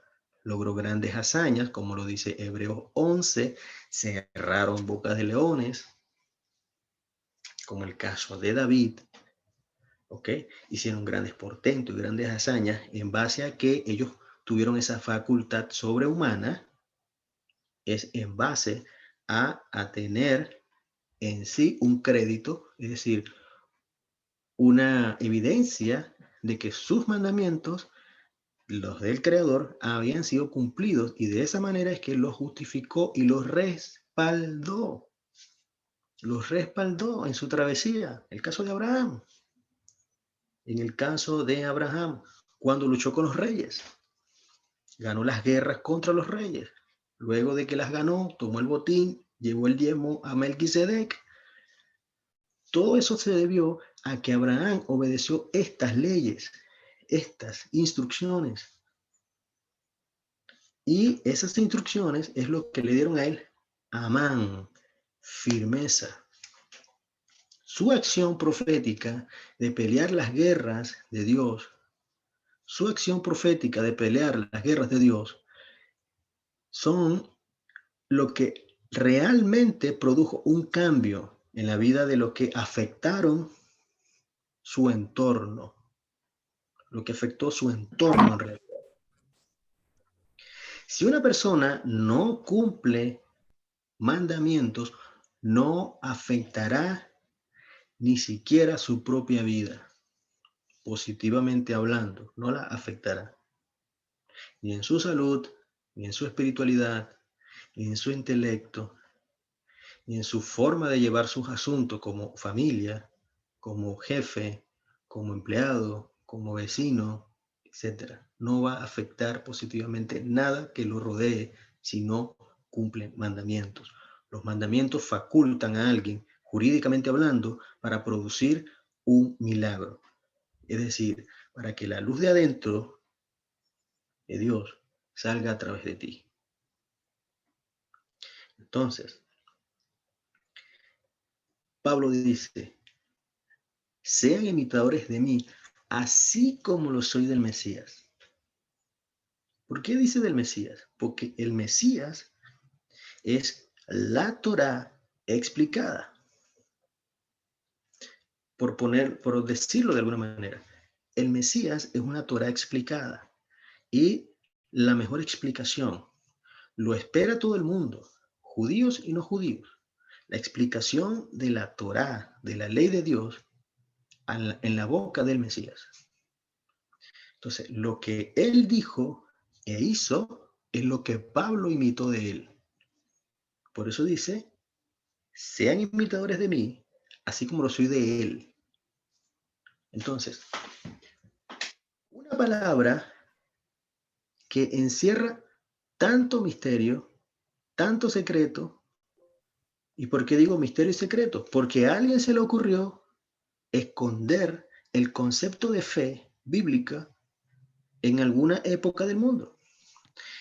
logró grandes hazañas, como lo dice Hebreos 11, cerraron bocas de leones, como el caso de David, ¿ok? Hicieron grandes portentos y grandes hazañas en base a que ellos tuvieron esa facultad sobrehumana, es en base a tener en sí un crédito, es decir, una evidencia de que sus mandamientos, los del Creador, habían sido cumplidos y de esa manera es que los justificó y los respaldó. los respaldó en su travesía. El caso de Abraham. En el caso de Abraham, cuando luchó con los reyes, ganó las guerras contra los reyes. Luego de que las ganó, tomó el botín, llevó el diezmo a Melquisedec. Todo eso se debió a que Abraham obedeció estas leyes, estas instrucciones. Y esas instrucciones es lo que le dieron a él amán, firmeza. Su acción profética de pelear las guerras de Dios, su acción profética de pelear las guerras de Dios, son lo que realmente produjo un cambio en la vida de los que afectaron su entorno, lo que afectó su entorno en realidad. Si una persona no cumple mandamientos, no afectará ni siquiera su propia vida, positivamente hablando, no la afectará, ni en su salud, ni en su espiritualidad, ni en su intelecto, ni en su forma de llevar sus asuntos como familia, como jefe, como empleado, como vecino, etc. No va a afectar positivamente nada que lo rodee si no cumple mandamientos. Los mandamientos facultan a alguien, jurídicamente hablando, para producir un milagro. Es decir, para que la luz de adentro de Dios salga a través de ti. Entonces, Pablo dice, sean imitadores de mí, así como lo soy del Mesías. ¿Por qué dice del Mesías? Porque el Mesías es la Torá explicada. Por decirlo de alguna manera, el Mesías es una Torá explicada. Y la mejor explicación lo espera todo el mundo, judíos y no judíos. La explicación de la Torá, de la ley de Dios, en la boca del Mesías. Entonces, lo que él dijo e hizo es lo que Pablo imitó de él. Por eso dice, sean imitadores de mí, así como lo soy de él. Entonces, una palabra que encierra tanto misterio, tanto secreto. ¿Y por qué digo misterio y secreto? Porque a alguien se le ocurrió esconder el concepto de fe bíblica en alguna época del mundo.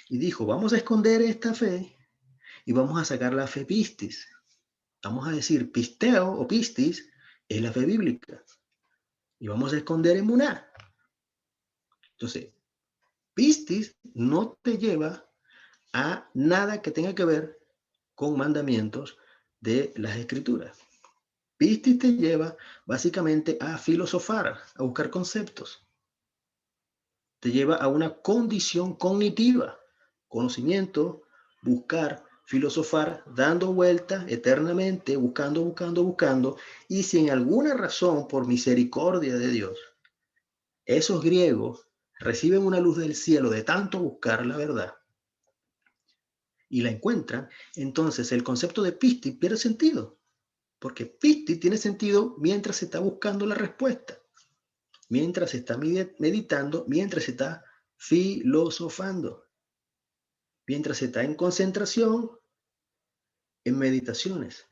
Y dijo, vamos a esconder esta fe y vamos a sacar la fe pistis. Vamos a decir, pisteo o pistis es la fe bíblica. Y vamos a esconder emuná. Entonces, pistis no te lleva a nada que tenga que ver con mandamientos de las escrituras. Pistis te lleva básicamente a filosofar, a buscar conceptos. Te lleva a una condición cognitiva, conocimiento, buscar, filosofar, dando vueltas eternamente, buscando, y si en alguna razón, por misericordia de Dios, esos griegos reciben una luz del cielo de tanto buscar la verdad y la encuentran, entonces el concepto de pistis pierde sentido, porque pistis tiene sentido mientras se está buscando la respuesta, mientras se está meditando, mientras se está filosofando, mientras se está en concentración, en meditaciones,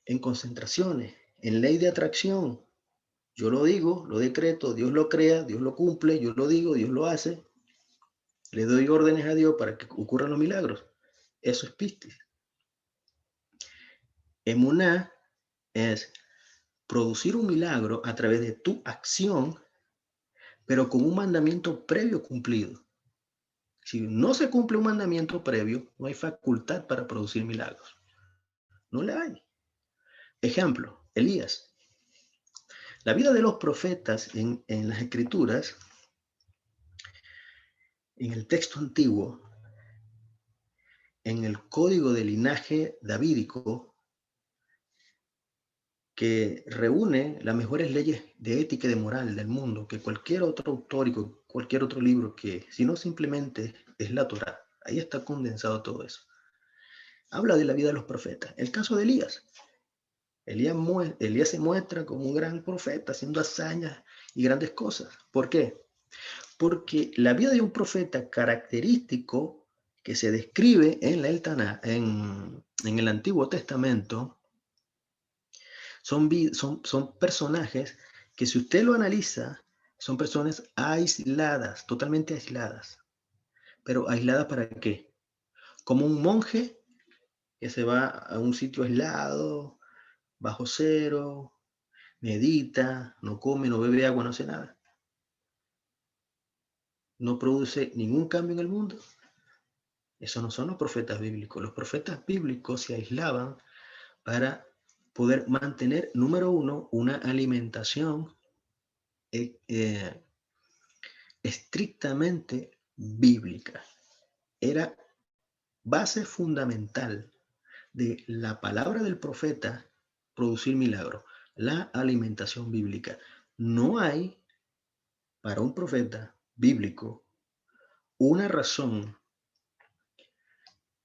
en concentraciones, en ley de atracción. Yo lo digo, lo decreto, Dios lo crea, Dios lo cumple, yo lo digo, Dios lo hace. Le doy órdenes a Dios para que ocurran los milagros. Eso es pistis. Emuná es producir un milagro a través de tu acción, pero con un mandamiento previo cumplido. Si no se cumple un mandamiento previo, no hay facultad para producir milagros. No le hay. Ejemplo, Elías. La vida de los profetas en las escrituras, en el texto antiguo, en el código de linaje davídico, que reúne las mejores leyes de ética y de moral del mundo que cualquier otro autor y cualquier otro libro que, si no simplemente es la Torá. Ahí está condensado todo eso. Habla de la vida de los profetas. El caso de Elías. Elías se muestra como un gran profeta, haciendo hazañas y grandes cosas. ¿Por qué? Porque la vida de un profeta característico que se describe en el Antiguo Testamento son personajes que, si usted lo analiza, son personas aisladas, totalmente aisladas. ¿Pero aisladas para qué? Como un monje que se va a un sitio aislado, bajo cero, medita, no come, no bebe agua, no hace nada. No produce ningún cambio en el mundo. Esos no son los profetas bíblicos. Los profetas bíblicos se aislaban para poder mantener, número uno, una alimentación estrictamente bíblica. Era base fundamental de la palabra del profeta producir milagros, la alimentación bíblica. No hay para un profeta bíblico una razón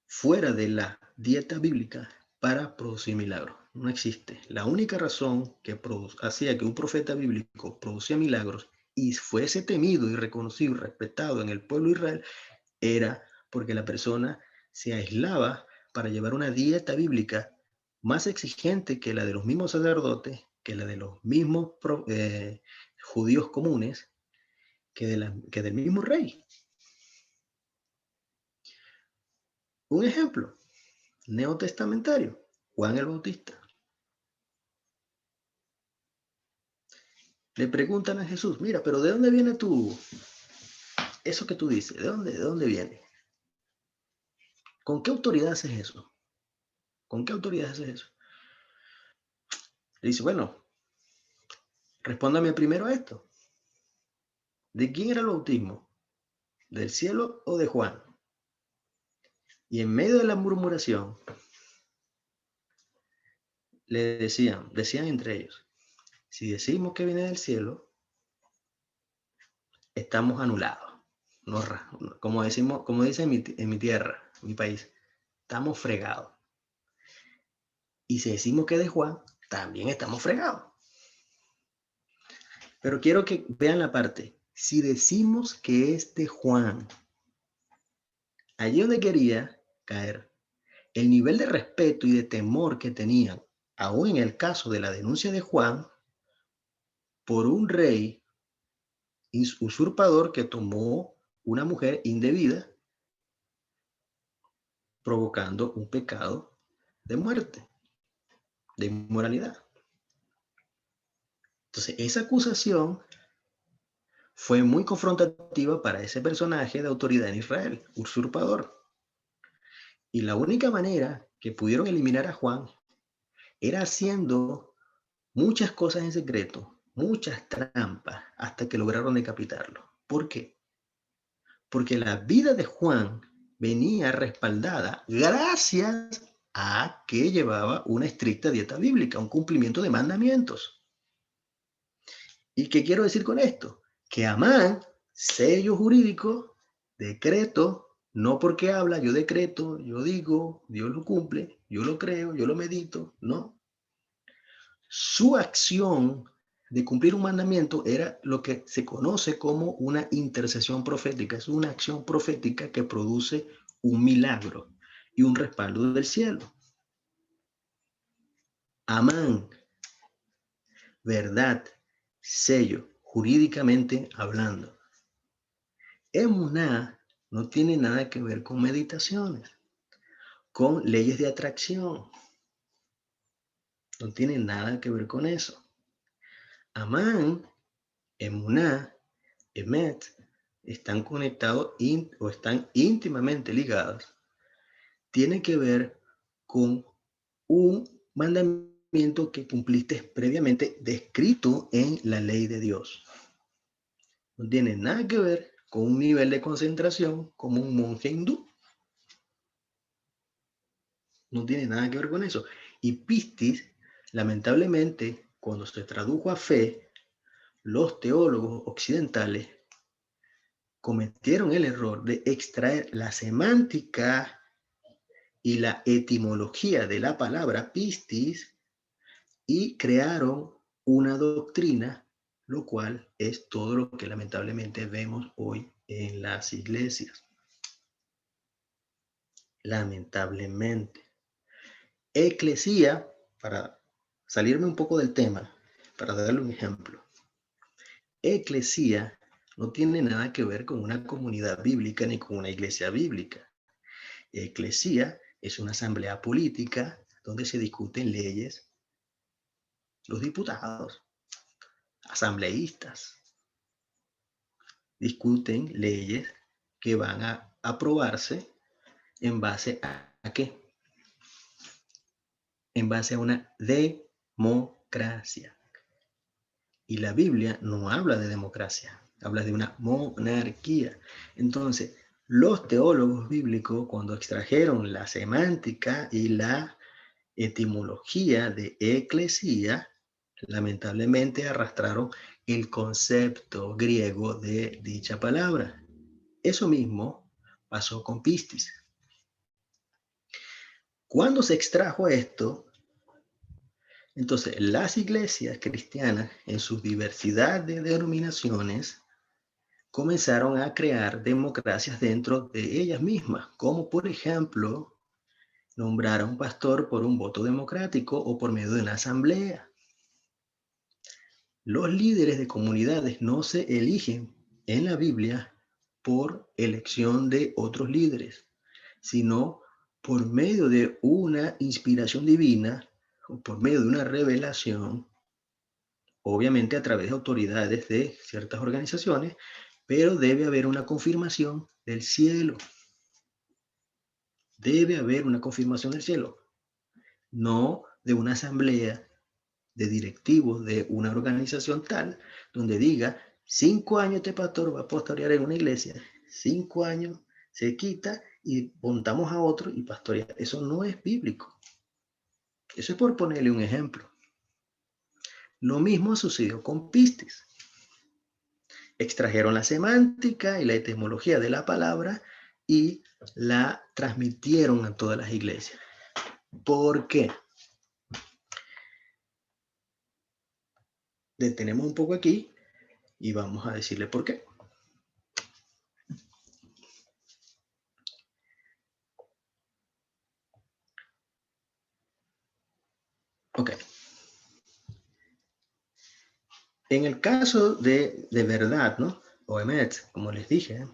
fuera de la dieta bíblica para producir milagros. No existe. La única razón que hacía que un profeta bíblico producía milagros y fuese temido y reconocido y respetado en el pueblo de Israel era porque la persona se aislaba para llevar una dieta bíblica más exigente que la de los mismos sacerdotes, que la de los mismos judíos comunes, que del mismo rey. Un ejemplo neotestamentario, Juan el Bautista. Le preguntan a Jesús, mira, pero ¿de dónde viene eso que tú dices? ¿De dónde viene? ¿Con qué autoridad haces eso? ¿Con qué autoridad haces eso? Le dice, bueno, respóndame primero a esto. ¿De quién era el bautismo? ¿Del cielo o de Juan? Y en medio de la murmuración, le decían entre ellos, si decimos que viene del cielo, estamos anulados. No, como dice en mi tierra, en mi país, estamos fregados. Y si decimos que es de Juan, también estamos fregados. Pero quiero que vean la parte. Si decimos que es de Juan, allí donde quería caer, el nivel de respeto y de temor que tenían, aún en el caso de la denuncia de Juan, por un rey usurpador que tomó una mujer indebida, provocando un pecado de muerte, de inmoralidad. Entonces, esa acusación fue muy confrontativa para ese personaje de autoridad en Israel, usurpador. Y la única manera que pudieron eliminar a Juan era haciendo muchas cosas en secreto, muchas trampas, hasta que lograron decapitarlo. ¿Por qué? Porque la vida de Juan venía respaldada gracias a que llevaba una estricta dieta bíblica, un cumplimiento de mandamientos. ¿Y qué quiero decir con esto? Que Amán, sello jurídico, decreto, no porque habla, yo decreto, yo digo, Dios lo cumple, yo lo creo, yo lo medito, no. Su acción de cumplir un mandamiento era lo que se conoce como una intercesión profética. Es una acción profética que produce un milagro y un respaldo del cielo. Amán, verdad, sello, jurídicamente hablando. Emuná no tiene nada que ver con meditaciones, con leyes de atracción. No tiene nada que ver con eso. Amán, Emuná, Emet, están conectados o están íntimamente ligados. Tiene que ver con un mandamiento que cumpliste previamente descrito en la ley de Dios. No tiene nada que ver con un nivel de concentración como un monje hindú. No tiene nada que ver con eso. Y pistis, lamentablemente, cuando se tradujo a fe, los teólogos occidentales cometieron el error de extraer la semántica y la etimología de la palabra pistis y crearon una doctrina, lo cual es todo lo que lamentablemente vemos hoy en las iglesias. Lamentablemente. Eclesía, para salirme un poco del tema, para darle un ejemplo. Eclesía no tiene nada que ver con una comunidad bíblica ni con una iglesia bíblica. Eclesía es una asamblea política donde se discuten leyes. Los diputados, asambleístas, discuten leyes que van a aprobarse en base ¿a qué? En base a una democracia. Y la Biblia no habla de democracia, habla de una monarquía. Entonces, los teólogos bíblicos, cuando extrajeron la semántica y la etimología de eclesía, lamentablemente arrastraron el concepto griego de dicha palabra. Eso mismo pasó con pistis. Cuando se extrajo esto, entonces las iglesias cristianas, en su diversidad de denominaciones, comenzaron a crear democracias dentro de ellas mismas, como por ejemplo, nombrar a un pastor por un voto democrático o por medio de una asamblea. Los líderes de comunidades no se eligen en la Biblia por elección de otros líderes, sino por medio de una inspiración divina o por medio de una revelación, obviamente a través de autoridades de ciertas organizaciones, pero debe haber una confirmación del cielo. Debe haber una confirmación del cielo, no de una asamblea de directivos de una organización tal, donde diga, 5 años este pastor va a pastorear en una iglesia, 5 años se quita y montamos a otro y pastorea. Eso no es bíblico. Eso es por ponerle un ejemplo. Lo mismo sucedió con pistis. Extrajeron la semántica y la etimología de la palabra y la transmitieron a todas las iglesias. ¿Por qué? Detenemos un poco aquí y vamos a decirle por qué. Ok. En el caso de verdad, ¿no? O emet, como les dije,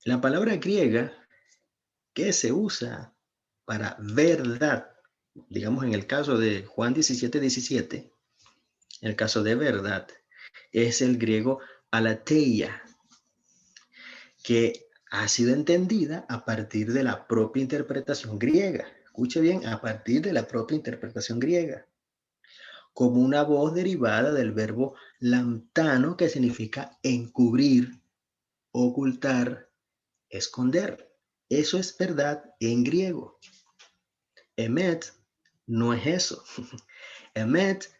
la palabra griega que se usa para verdad, digamos en el caso de Juan 17:17, el caso de verdad, es el griego aletheia, que ha sido entendida a partir de la propia interpretación griega. Escuche bien, a partir de la propia interpretación griega, como una voz derivada del verbo lambtano, que significa encubrir, ocultar, esconder. Eso es verdad en griego. Emet no es eso. Emet,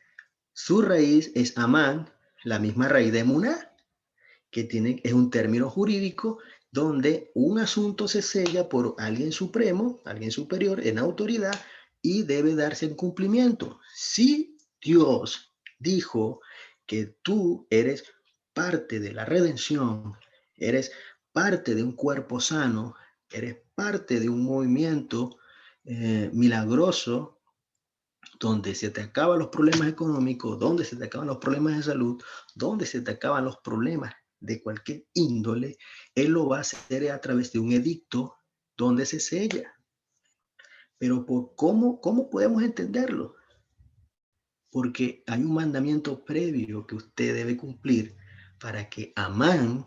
su raíz es amán, la misma raíz de muná, que es un término jurídico donde un asunto se sella por alguien supremo, alguien superior en autoridad, y debe darse en cumplimiento. Si Dios dijo que tú eres parte de la redención, eres parte de un cuerpo sano, eres parte de un movimiento milagroso, donde se te acaban los problemas económicos, donde se te acaban los problemas de salud, donde se te acaban los problemas de cualquier índole, Él lo va a hacer a través de un edicto donde se sella. Pero ¿cómo podemos entenderlo? Porque hay un mandamiento previo que usted debe cumplir para que Amán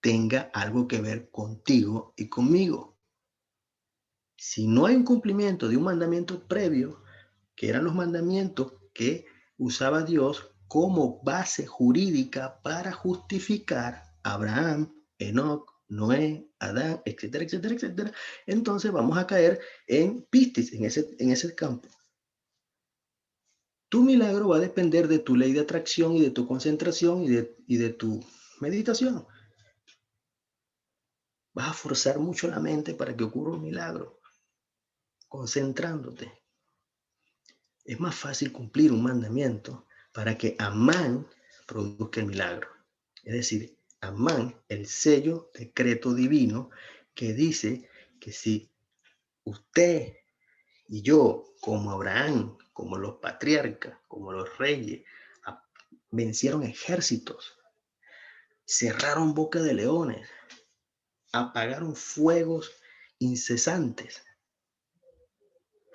tenga algo que ver contigo y conmigo. Si no hay un cumplimiento de un mandamiento previo, que eran los mandamientos que usaba Dios como base jurídica para justificar a Abraham, Enoc, Noé, Adán, etcétera, etcétera, etcétera, entonces vamos a caer en pistis, en ese campo. Tu milagro va a depender de tu ley de atracción y de tu concentración y de tu meditación. Vas a forzar mucho la mente para que ocurra un milagro, concentrándote. Es más fácil cumplir un mandamiento para que Amán produzca el milagro. Es decir, Amán, el sello decreto divino que dice que si usted y yo, como Abraham, como los patriarcas, como los reyes, vencieron ejércitos, cerraron boca de leones, apagaron fuegos incesantes,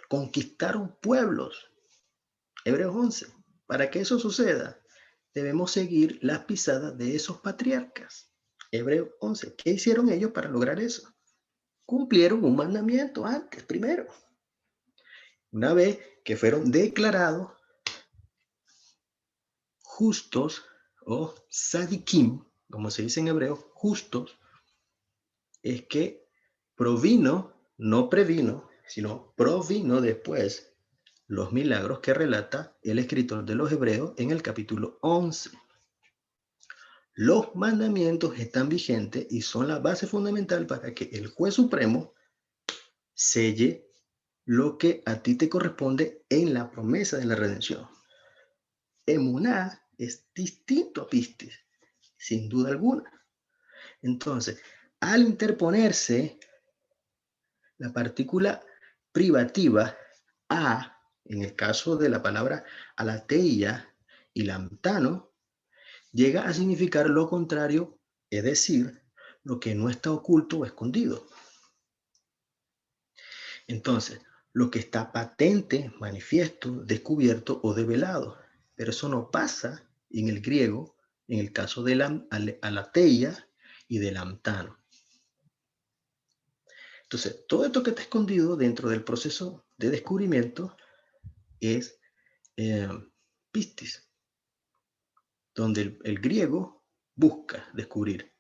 conquistaron pueblos. Hebreos 11. Para que eso suceda, debemos seguir las pisadas de esos patriarcas. Hebreos 11. ¿Qué hicieron ellos para lograr eso? Cumplieron un mandamiento antes, primero. Una vez que fueron declarados justos o sadikim, como se dice en hebreo, justos, es que provino, no previno, sino provino después los milagros que relata el escritor de los Hebreos en el capítulo 11. Los mandamientos están vigentes y son la base fundamental para que el juez supremo selle lo que a ti te corresponde en la promesa de la redención. Emuná es distinto a pistis, sin duda alguna. Entonces, al interponerse la partícula privativa a, en el caso de la palabra alateia y lamtano, llega a significar lo contrario, es decir, lo que no está oculto o escondido. Entonces, lo que está patente, manifiesto, descubierto o develado. Pero eso no pasa en el griego, en el caso de la alateia y del lamtano. Entonces, todo esto que está escondido dentro del proceso de descubrimiento es pistis, donde el griego busca descubrir,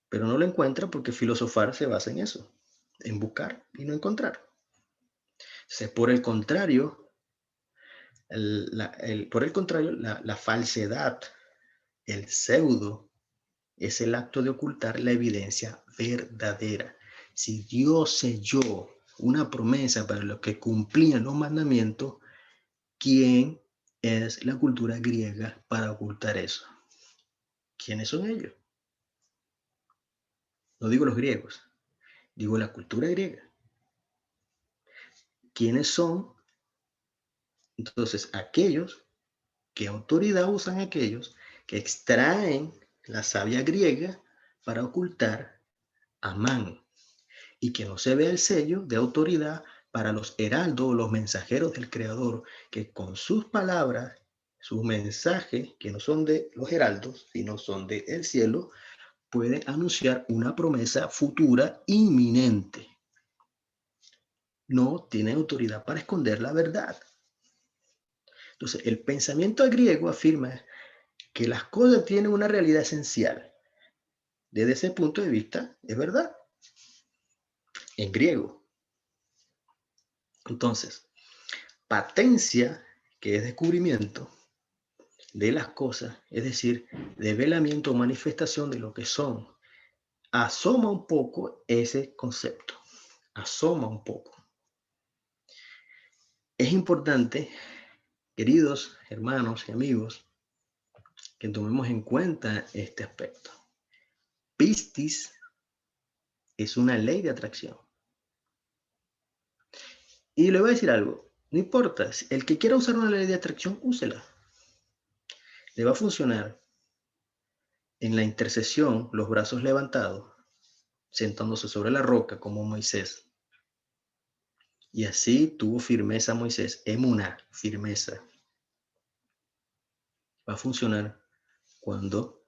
pero no lo encuentra porque filosofar se basa en eso, en buscar y no encontrar. Entonces, por el contrario, la falsedad, el pseudo, es el acto de ocultar la evidencia verdadera. Si Dios selló una promesa para los que cumplían los mandamientos, ¿quién es la cultura griega para ocultar eso? ¿Quiénes son ellos? No digo los griegos, digo la cultura griega. ¿Quiénes son? Entonces, aquellos, ¿qué autoridad usan aquellos que extraen la savia griega para ocultar a Amán? Y que no se vea el sello de autoridad para los heraldos o los mensajeros del Creador, que con sus palabras, sus mensajes, que no son de los heraldos, sino son del cielo, pueden anunciar una promesa futura inminente. No tienen autoridad para esconder la verdad. Entonces, el pensamiento griego afirma que las cosas tienen una realidad esencial. Desde ese punto de vista, es verdad. En griego. Entonces, patencia, que es descubrimiento de las cosas, es decir, develamiento o manifestación de lo que son. Asoma un poco ese concepto. Asoma un poco. Es importante, queridos hermanos y amigos, que tomemos en cuenta este aspecto. Pistis es una ley de atracción. Y le voy a decir algo, no importa, el que quiera usar una ley de atracción, úsela. Le va a funcionar en la intercesión, los brazos levantados, sentándose sobre la roca como Moisés. Y así tuvo firmeza Moisés, emuná, firmeza. Va a funcionar cuando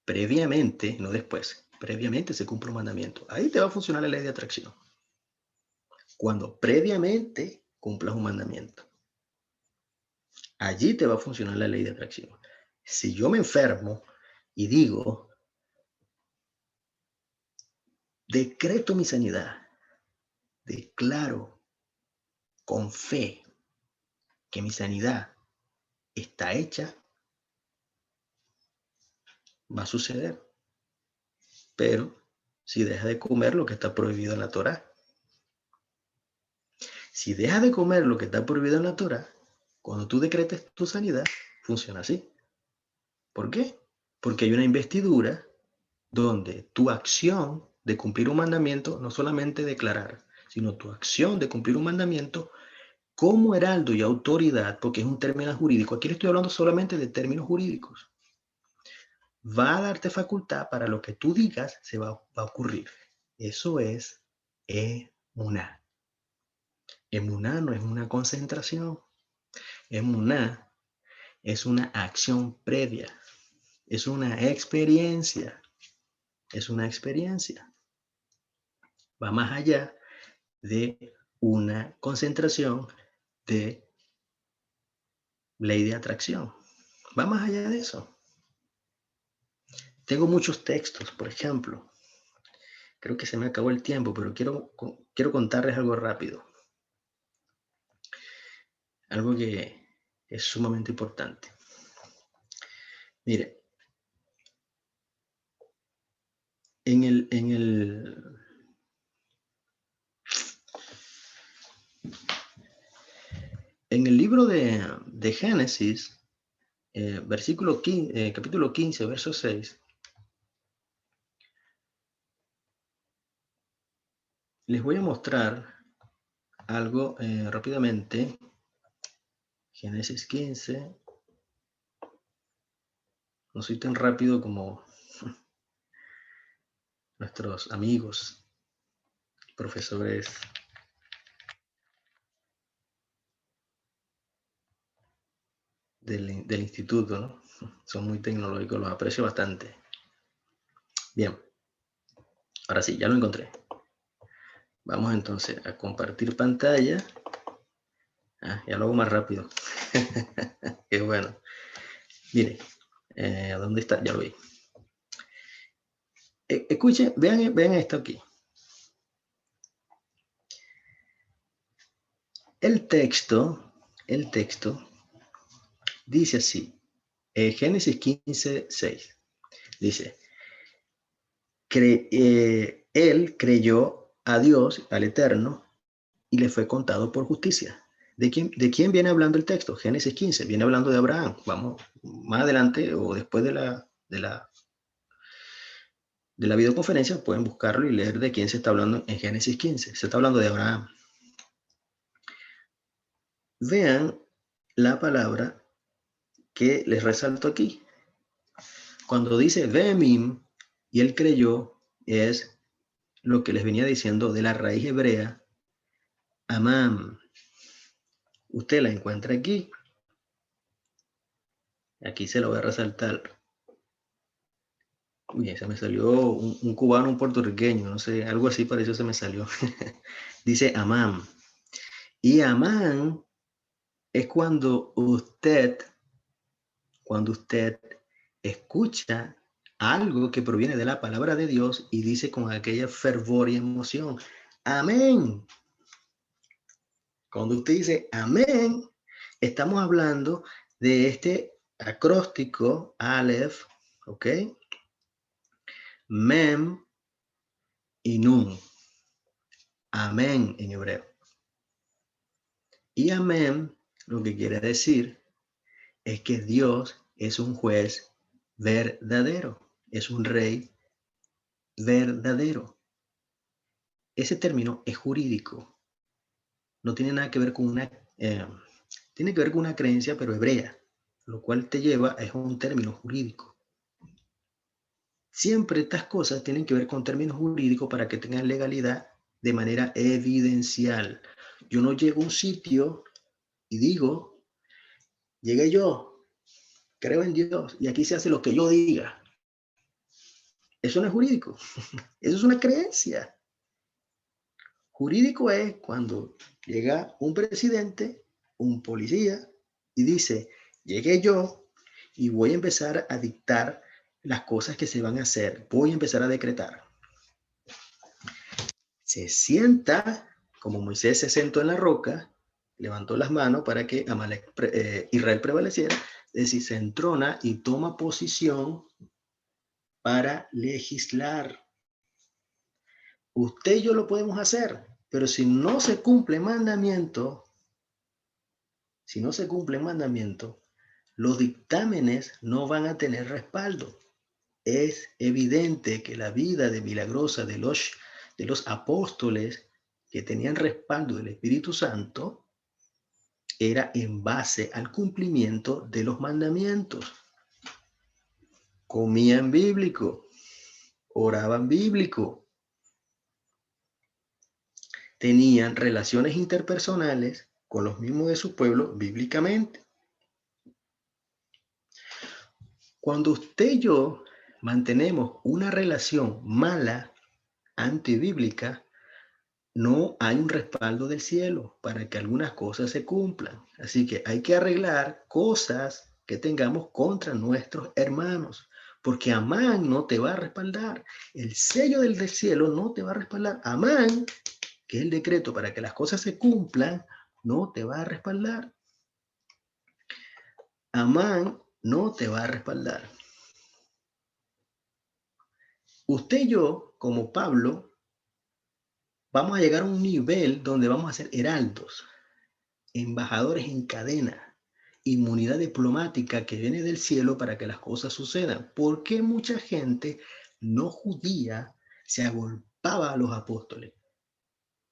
previamente, no después, previamente se cumple un mandamiento. Ahí te va a funcionar la ley de atracción. Cuando previamente cumplas un mandamiento. Allí te va a funcionar la ley de atracción. Si yo me enfermo y digo, decreto mi sanidad, declaro con fe que mi sanidad está hecha, va a suceder. Pero si deja de comer lo que está prohibido en la Torá. Si dejas de comer lo que está prohibido en la Torah, cuando tú decretes tu sanidad, funciona así. ¿Por qué? Porque hay una investidura donde tu acción de cumplir un mandamiento, no solamente declarar, sino tu acción de cumplir un mandamiento como heraldo y autoridad, porque es un término jurídico, aquí le estoy hablando solamente de términos jurídicos, va a darte facultad para lo que tú digas se va a ocurrir. Eso es emuná. Emuná no es una concentración. Emuná es una acción previa. Es una experiencia. Es una experiencia. Va más allá de una concentración de ley de atracción. Va más allá de eso. Tengo muchos textos, por ejemplo. Creo que se me acabó el tiempo, pero quiero contarles algo rápido. Algo que es sumamente importante. Mire, en el libro de Génesis, capítulo 15, verso 6, les voy a mostrar algo rápidamente. Génesis 15. No soy tan rápido como nuestros amigos, profesores del instituto, ¿no? Son muy tecnológicos, los aprecio bastante. Bien, ahora sí, ya lo encontré. Vamos entonces a compartir pantalla. Ya lo hago más rápido. Qué bueno. Mire, ¿dónde está? Ya lo vi. Escuchen, vean esto aquí. El texto dice así. Génesis 15, 6. Dice, él creyó a Dios, al Eterno, y le fue contado por justicia. ¿De quién viene hablando el texto? Génesis 15, viene hablando de Abraham. Vamos, más adelante o después de la videoconferencia pueden buscarlo y leer de quién se está hablando en Génesis 15. Se está hablando de Abraham. Vean la palabra que les resalto aquí. Cuando dice Vemim y él creyó, es lo que les venía diciendo de la raíz hebrea Amam. Usted la encuentra aquí. Aquí se lo voy a resaltar. Uy, se me salió un cubano, un puertorriqueño, no sé, algo así pareció se me salió. Dice Amam. Y Amam es cuando usted escucha algo que proviene de la palabra de Dios y dice con aquella fervor y emoción, amén. Cuando usted dice amén, estamos hablando de este acróstico, Aleph, ¿ok? Mem y Nun. Amén en hebreo. Y amén lo que quiere decir es que Dios es un juez verdadero, es un rey verdadero. Ese término es jurídico, no tiene nada que ver con tiene que ver con una creencia pero hebrea, lo cual te lleva a un término jurídico. Siempre estas cosas tienen que ver con términos jurídicos para que tengan legalidad de manera evidencial. Yo no llego a un sitio y digo, llegué yo, creo en Dios y aquí se hace lo que yo diga. Eso no es jurídico, eso es una creencia. Jurídico es cuando llega un presidente, un policía y dice, llegué yo y voy a empezar a dictar las cosas que se van a hacer, voy a empezar a decretar. Se sienta, como Moisés se sentó en la roca, levantó las manos para que Israel prevaleciera, es decir, se entrona y toma posición para legislar. Usted y yo lo podemos hacer. Pero si no se cumple mandamiento, los dictámenes no van a tener respaldo. Es evidente que la vida de milagrosa de los apóstoles que tenían respaldo del Espíritu Santo era en base al cumplimiento de los mandamientos. Comían bíblico, oraban bíblico, tenían relaciones interpersonales con los mismos de su pueblo bíblicamente. Cuando usted y yo mantenemos una relación mala, antibíblica, no hay un respaldo del cielo para que algunas cosas se cumplan. Así que hay que arreglar cosas que tengamos contra nuestros hermanos, porque Amán no te va a respaldar. El sello del cielo no te va a respaldar. Amán, que es el decreto para que las cosas se cumplan, no te va a respaldar. Amán no te va a respaldar. Usted y yo, como Pablo, vamos a llegar a un nivel donde vamos a ser heraldos, embajadores en cadena, inmunidad diplomática que viene del cielo para que las cosas sucedan. ¿Por qué mucha gente no judía se agolpaba a los apóstoles?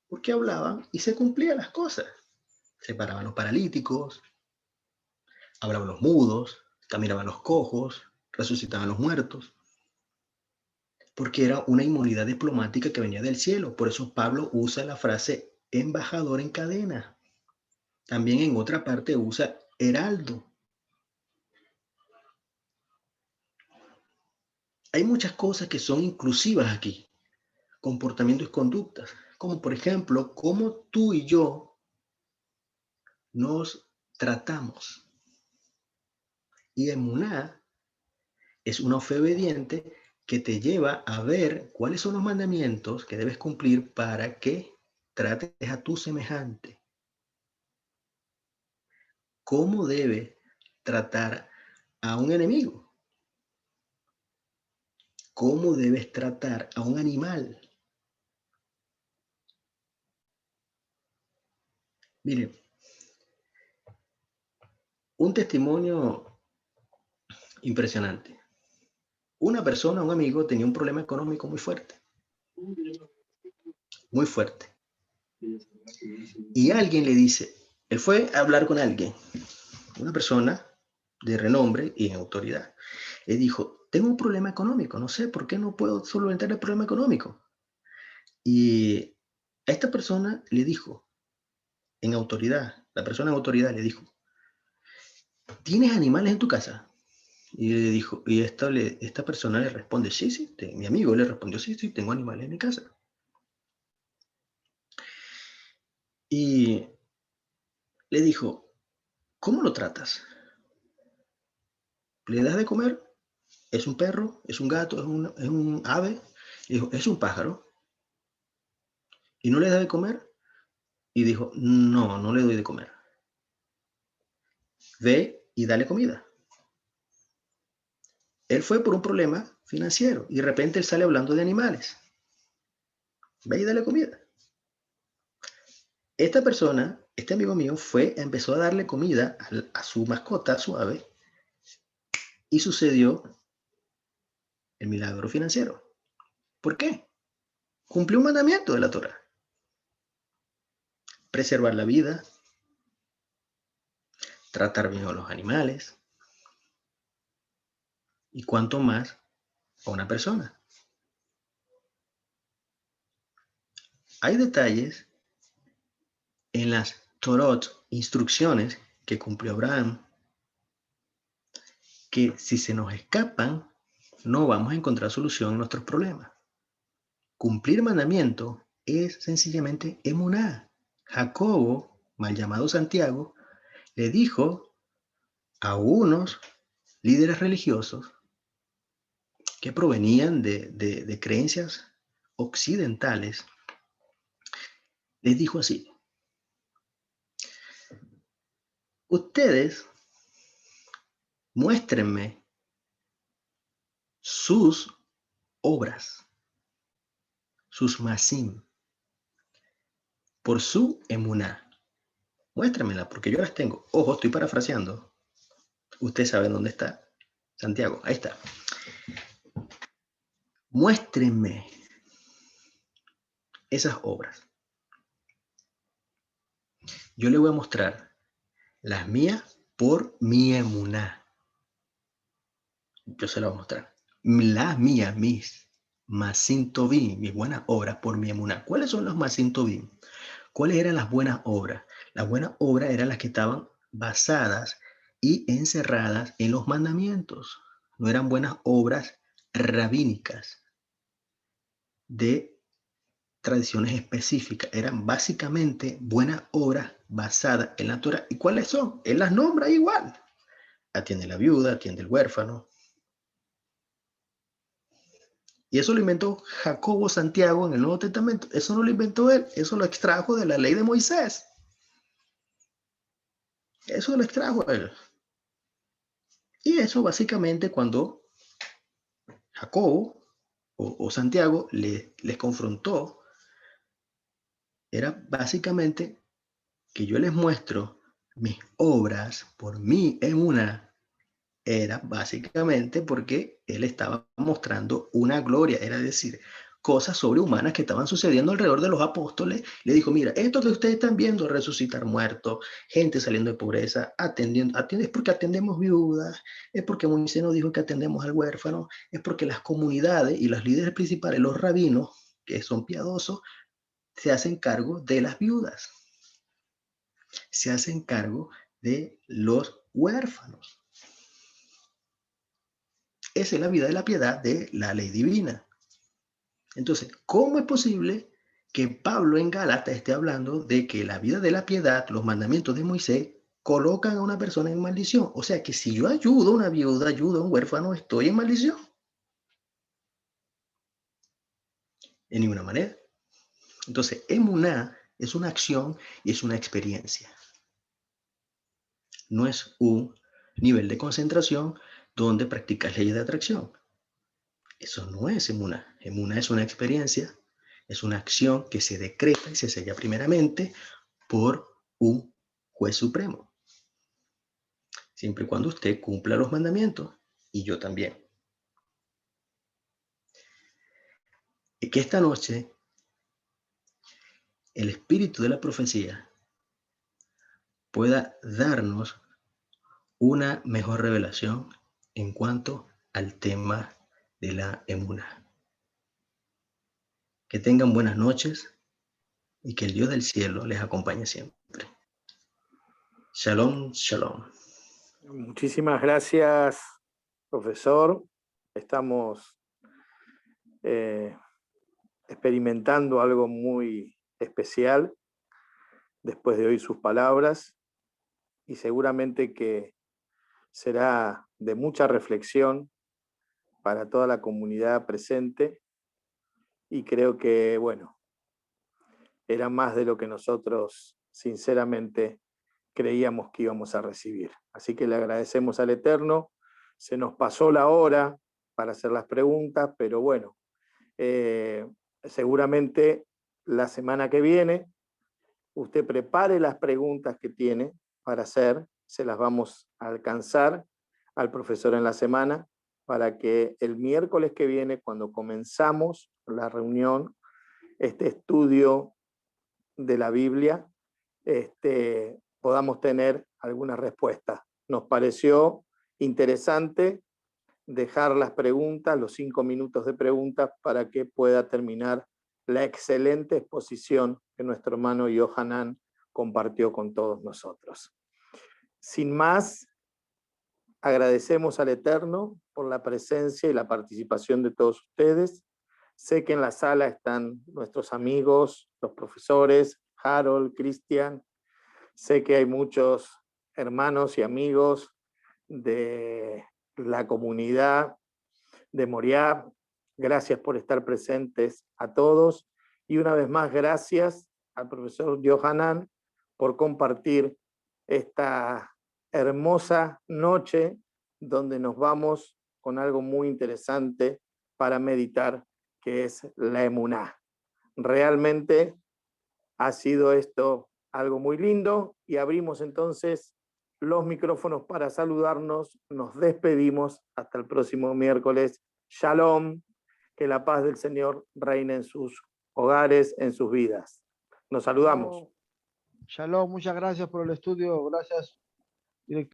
Porque hablaban y se cumplían las cosas. Se paraban los paralíticos, hablaban los mudos, caminaban los cojos, resucitaban los muertos. Porque era una inmunidad diplomática que venía del cielo. Por eso Pablo usa la frase embajador en cadena. También en otra parte usa heraldo. Hay muchas cosas que son inclusivas aquí, comportamientos y conductas, como por ejemplo, cómo tú y yo nos tratamos. Y emuná es una fe obediente que te lleva a ver cuáles son los mandamientos que debes cumplir para que trates a tu semejante. ¿Cómo debes tratar a un enemigo? ¿Cómo debes tratar a un animal? Miren, un testimonio impresionante. Una persona, un amigo, tenía un problema económico muy fuerte. Muy fuerte. Y alguien le dice, él fue a hablar con alguien, una persona de renombre y en autoridad. Le dijo, tengo un problema económico, no sé por qué no puedo solventar el problema económico. Y a esta persona le dijo, en autoridad, la persona en autoridad le dijo, ¿tienes animales en tu casa? Y le dijo, y esta persona le responde, sí, mi amigo le respondió, sí, tengo animales en mi casa. Y le dijo, ¿cómo lo tratas? ¿Le das de comer? ¿Es un perro? ¿Es un gato? ¿Es un ave? Y dijo, es un pájaro. ¿Y no le das de comer? Y dijo, no le doy de comer. Ve y dale comida. Él fue por un problema financiero y de repente él sale hablando de animales. Ve y dale comida. Esta persona, este amigo mío, empezó a darle comida a su mascota, a su ave, y sucedió el milagro financiero. ¿Por qué? Cumplió un mandamiento de la Torá. Preservar la vida, tratar bien a los animales, y cuanto más a una persona. Hay detalles en las Torot, instrucciones que cumplió Abraham, que si se nos escapan, no vamos a encontrar solución a nuestros problemas. Cumplir mandamiento es sencillamente emuná. Jacobo, mal llamado Santiago, le dijo a unos líderes religiosos que provenían de creencias occidentales, les dijo así, ustedes muéstrenme sus obras, sus masim, por su emuná. Muéstramela, porque yo las tengo. Ojo, estoy parafraseando. Usted sabe dónde está. Santiago, ahí está. Muéstrenme esas obras. Yo le voy a mostrar las mías por mi emuná. Yo se las voy a mostrar. Las mías, mis masin tovim, mis buenas obras por mi emuná. ¿Cuáles son los masin tovim? ¿Cuáles eran las buenas obras? Las buenas obras eran las que estaban basadas y encerradas en los mandamientos. No eran buenas obras rabínicas de tradiciones específicas. Eran básicamente buenas obras basadas en la Torah. ¿Y cuáles son? Él las nombra igual. Atiende a la viuda, atiende al huérfano. Y eso lo inventó Jacobo Santiago en el Nuevo Testamento. Eso no lo inventó él, eso lo extrajo de la ley de Moisés. Eso lo extrajo él. Y eso básicamente cuando Jacobo o Santiago les confrontó, era básicamente que yo les muestro mis obras por mí en una, era básicamente porque él estaba mostrando una gloria, era decir, cosas sobrehumanas que estaban sucediendo alrededor de los apóstoles. Le dijo, mira, esto que ustedes están viendo, resucitar muertos, gente saliendo de pobreza, es porque atendemos viudas, es porque Moisés nos dijo que atendemos al huérfano, es porque las comunidades y los líderes principales, los rabinos, que son piadosos, se hacen cargo de las viudas, se hacen cargo de los huérfanos. Esa es la vida de la piedad de la ley divina. Entonces, ¿cómo es posible que Pablo en Gálatas esté hablando de que la vida de la piedad, los mandamientos de Moisés, colocan a una persona en maldición? O sea que si yo ayudo a una viuda, ayudo a un huérfano, estoy en maldición. De ninguna manera. Entonces, emuná es una acción y es una experiencia. No es un nivel de concentración donde practicas leyes de atracción. Eso no es emuná. Emuná es una experiencia, es una acción que se decreta y se sella primeramente por un juez supremo, siempre y cuando usted cumpla los mandamientos, y yo también. Y que esta noche el espíritu de la profecía pueda darnos una mejor revelación en cuanto al tema de la emuná. Que tengan buenas noches y que el Dios del cielo les acompañe siempre. Shalom, shalom. Muchísimas gracias, profesor. Estamos experimentando algo muy especial después de oír sus palabras y seguramente que será de mucha reflexión para toda la comunidad presente y creo que, bueno, era más de lo que nosotros sinceramente creíamos que íbamos a recibir. Así que le agradecemos al Eterno. Se nos pasó la hora para hacer las preguntas, pero bueno, seguramente la semana que viene usted prepare las preguntas que tiene para hacer, se las vamos a alcanzar al profesor en la semana para que el miércoles que viene, cuando comenzamos la reunión, este estudio de la Biblia, podamos tener alguna respuesta. Nos pareció interesante dejar las preguntas, los 5 minutos de preguntas, para que pueda terminar la excelente exposición que nuestro hermano Yohanan compartió con todos nosotros. Sin más, agradecemos al Eterno por la presencia y la participación de todos ustedes. Sé que en la sala están nuestros amigos, los profesores, Harold, Cristian. Sé que hay muchos hermanos y amigos de la comunidad de Moriah. Gracias por estar presentes a todos. Y una vez más, gracias al profesor Yohanan por compartir esta hermosa noche donde nos vamos con algo muy interesante para meditar, que es la emuná. Realmente Ha sido esto algo muy lindo y abrimos entonces los micrófonos para saludarnos. Nos despedimos hasta el próximo miércoles. Shalom, que la paz del Señor reine en sus hogares, en sus vidas. Nos saludamos. Shalom, muchas gracias por el estudio. Gracias, director.